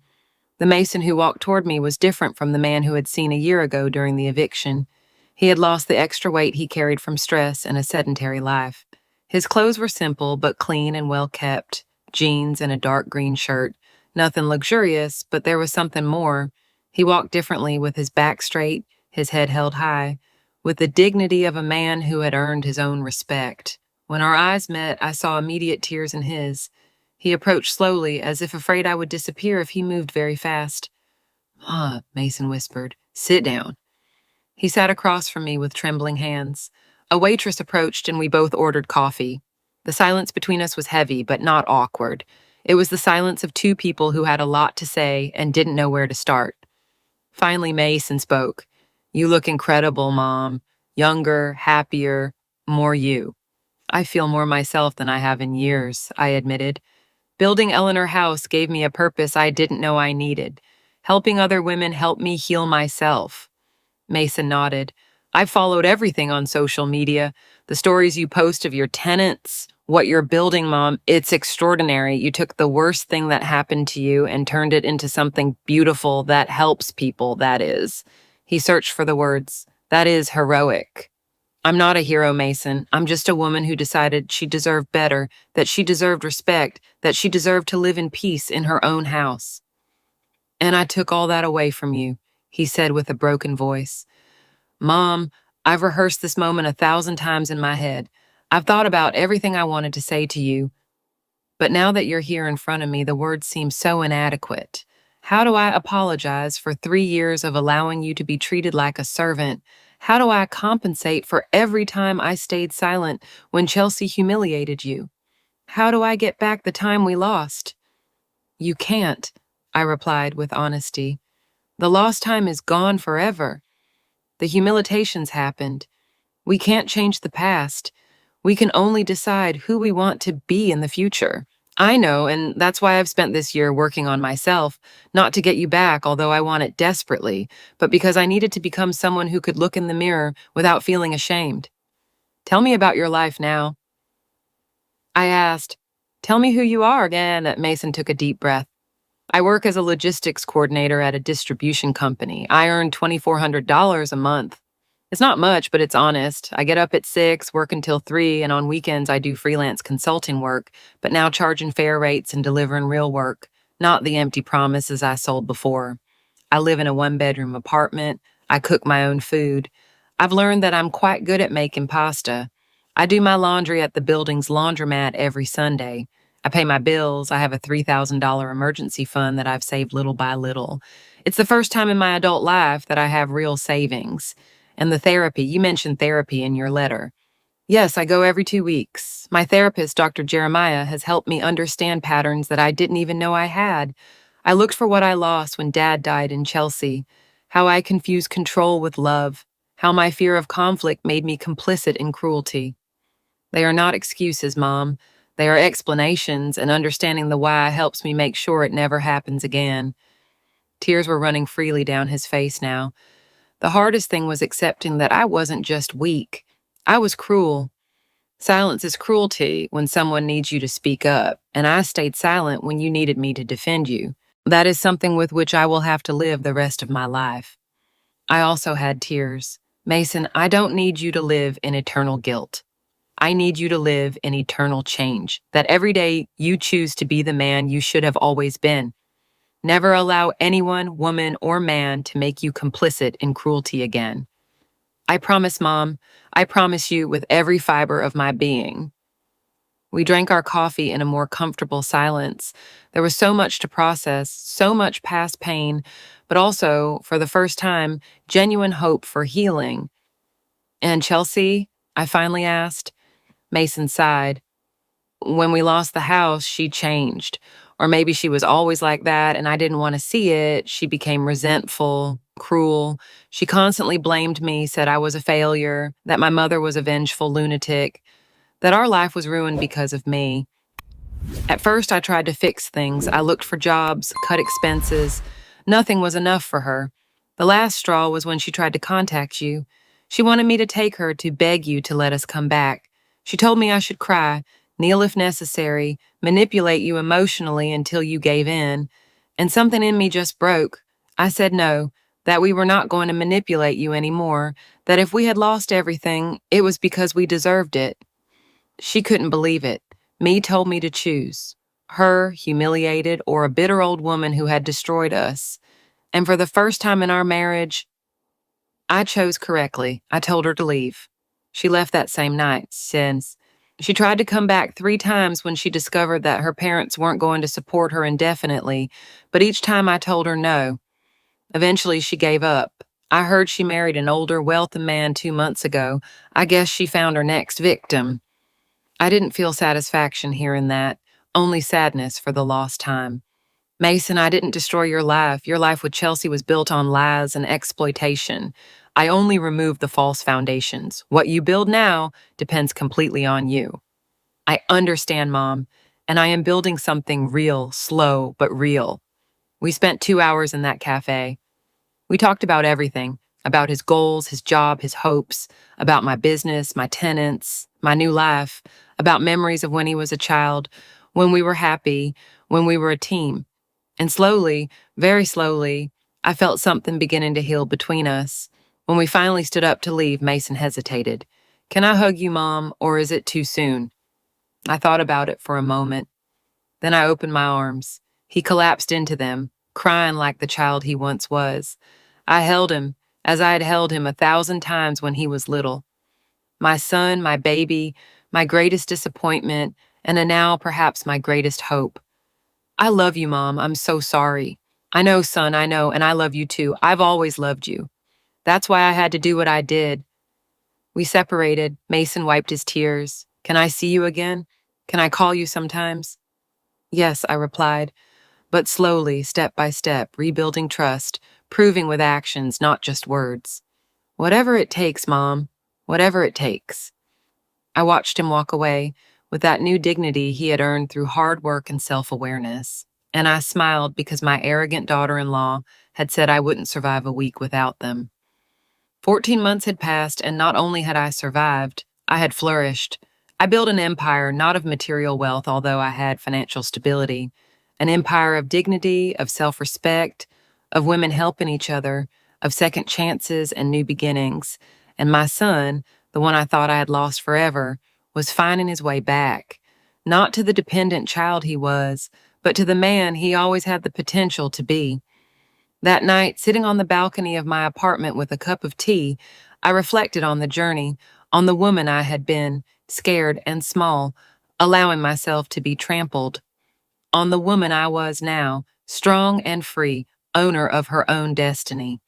The Mason who walked toward me was different from the man who had seen a year ago during the eviction. He had lost the extra weight he carried from stress and a sedentary life. His clothes were simple but clean and well kept, jeans and a dark green shirt. Nothing luxurious, but there was something more. He walked differently, with his back straight, his head held high, with the dignity of a man who had earned his own respect. When our eyes met, I saw immediate tears in his. He approached slowly, as if afraid I would disappear if he moved very fast. "Ma," Mason whispered, "sit down." He sat across from me with trembling hands. A waitress approached and we both ordered coffee. The silence between us was heavy, but not awkward. It was the silence of 2 people who had a lot to say and didn't know where to start. Finally, Mason spoke. "You look incredible, Mom. Younger, happier, more you." "I feel more myself than I have in years," I admitted. "Building Eleanor House gave me a purpose I didn't know I needed. Helping other women helped me heal myself." Mason nodded. "I've followed everything on social media. The stories you post of your tenants, what you're building, Mom, it's extraordinary. You took the worst thing that happened to you and turned it into something beautiful that helps people, that is." He searched for the words. "That is heroic." "I'm not a hero, Mason. I'm just a woman who decided she deserved better, that she deserved respect, that she deserved to live in peace in her own house." "And I took all that away from you," he said with a broken voice. "Mom, I've rehearsed this moment 1,000 times in my head. I've thought about everything I wanted to say to you. But now that you're here in front of me, the words seem so inadequate. How do I apologize for 3 years of allowing you to be treated like a servant? How do I compensate for every time I stayed silent when Chelsea humiliated you? How do I get back the time we lost?" "You can't," I replied with honesty. "The lost time is gone forever. The humiliations happened. We can't change the past. We can only decide who we want to be in the future. I know, and that's why I've spent this year working on myself, not to get you back, although I want it desperately, but because I needed to become someone who could look in the mirror without feeling ashamed. Tell me about your life now." I asked. "Tell me who you are again." Mason took a deep breath. "I work as a logistics coordinator at a distribution company. I earn $2,400 a month. It's not much, but it's honest. I get up at 6, work until 3, and on weekends I do freelance consulting work, but now charging fair rates and delivering real work, not the empty promises I sold before. I live in a 1-bedroom apartment. I cook my own food. I've learned that I'm quite good at making pasta. I do my laundry at the building's laundromat every Sunday. I pay my bills. I have a $3,000 emergency fund that I've saved little by little. It's the first time in my adult life that I have real savings. And the therapy, you mentioned therapy in your letter. Yes, I go every 2 weeks. My therapist, Dr. Jeremiah, has helped me understand patterns that I didn't even know I had. I looked for what I lost when Dad died in Chelsea, how I confused control with love, how my fear of conflict made me complicit in cruelty. They are not excuses, Mom. They are explanations, and understanding the why helps me make sure it never happens again. Tears were running freely down his face now. The hardest thing was accepting that I wasn't just weak. I was cruel. Silence is cruelty when someone needs you to speak up, and I stayed silent when you needed me to defend you. That is something with which I will have to live the rest of my life. I also had tears. Mason, I don't need you to live in eternal guilt. I need you to live in eternal change, that every day you choose to be the man you should have always been. Never allow anyone, woman, or man to make you complicit in cruelty again. I promise, Mom. I promise you with every fiber of my being. We drank our coffee in a more comfortable silence. There was so much to process, so much past pain, but also, for the first time, genuine hope for healing. And Chelsea? I finally asked. Mason sighed. When we lost the house, she changed. Or maybe she was always like that and I didn't want to see it. She became resentful, cruel. She constantly blamed me, said I was a failure, that my mother was a vengeful lunatic, that our life was ruined because of me. At first, I tried to fix things. I looked for jobs, cut expenses. Nothing was enough for her. The last straw was when she tried to contact you. She wanted me to take her to beg you to let us come back. She told me I should cry, kneel if necessary, manipulate you emotionally until you gave in. And something in me just broke. I said no, that we were not going to manipulate you anymore, that if we had lost everything, it was because we deserved it. She couldn't believe it. Me told me to choose. Her, humiliated, or a bitter old woman who had destroyed us. And for the first time in our marriage, I chose correctly. I told her to leave. She left that same night, since she tried to come back 3 times when she discovered that her parents weren't going to support her indefinitely, but each time I told her no. Eventually, she gave up. I heard she married an older, wealthy man 2 months ago. I guess she found her next victim. I didn't feel satisfaction hearing that, only sadness for the lost time. Mason, I didn't destroy your life. Your life with Chelsea was built on lies and exploitation. I only removed the false foundations. What you build now depends completely on you. I understand, Mom, and I am building something real, slow, but real. We spent 2 hours in that cafe. We talked about everything, about his goals, his job, his hopes, about my business, my tenants, my new life, about memories of when he was a child, when we were happy, when we were a team. And slowly, very slowly, I felt something beginning to heal between us. When we finally stood up to leave, Mason hesitated. Can I hug you, Mom, or is it too soon? I thought about it for a moment. Then I opened my arms. He collapsed into them, crying like the child he once was. I held him, as I had held him 1,000 times when he was little. My son, my baby, my greatest disappointment, and now perhaps my greatest hope. I love you, Mom. I'm so sorry. I know, son, I know, and I love you too. I've always loved you. That's why I had to do what I did. We separated. Mason wiped his tears. Can I see you again? Can I call you sometimes? Yes, I replied, but slowly, step by step, rebuilding trust, proving with actions, not just words. Whatever it takes, Mom. Whatever it takes. I watched him walk away with that new dignity he had earned through hard work and self-awareness. And I smiled because my arrogant daughter-in-law had said I wouldn't survive a week without them. 14 months had passed, and not only had I survived, I had flourished. I built an empire not of material wealth, although I had financial stability, an empire of dignity, of self-respect, of women helping each other, of second chances and new beginnings. And my son, the one I thought I had lost forever, was finding his way back, not to the dependent child he was, but to the man he always had the potential to be. That night, sitting on the balcony of my apartment with a cup of tea, I reflected on the journey, on the woman I had been, scared and small, allowing myself to be trampled, on the woman I was now, strong and free, owner of her own destiny.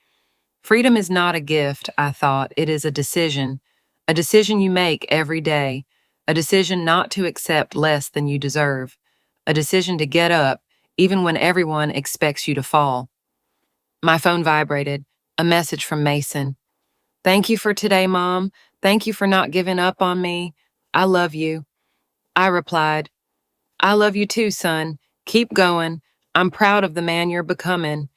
Freedom is not a gift, I thought. It is a decision you make every day, a decision not to accept less than you deserve, a decision to get up even when everyone expects you to fall. My phone vibrated, a message from Mason. Thank you for today, Mom. Thank you for not giving up on me. I love you. I replied, I love you too, son. Keep going. I'm proud of the man you're becoming.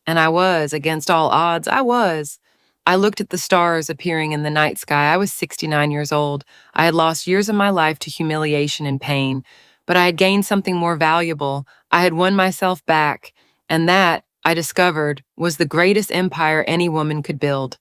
And I was, against all odds, I was. I looked at the stars appearing in the night sky. I was 69 years old. I had lost years of my life to humiliation and pain, but I had gained something more valuable. I had won myself back, and that, I discovered, was the greatest empire any woman could build.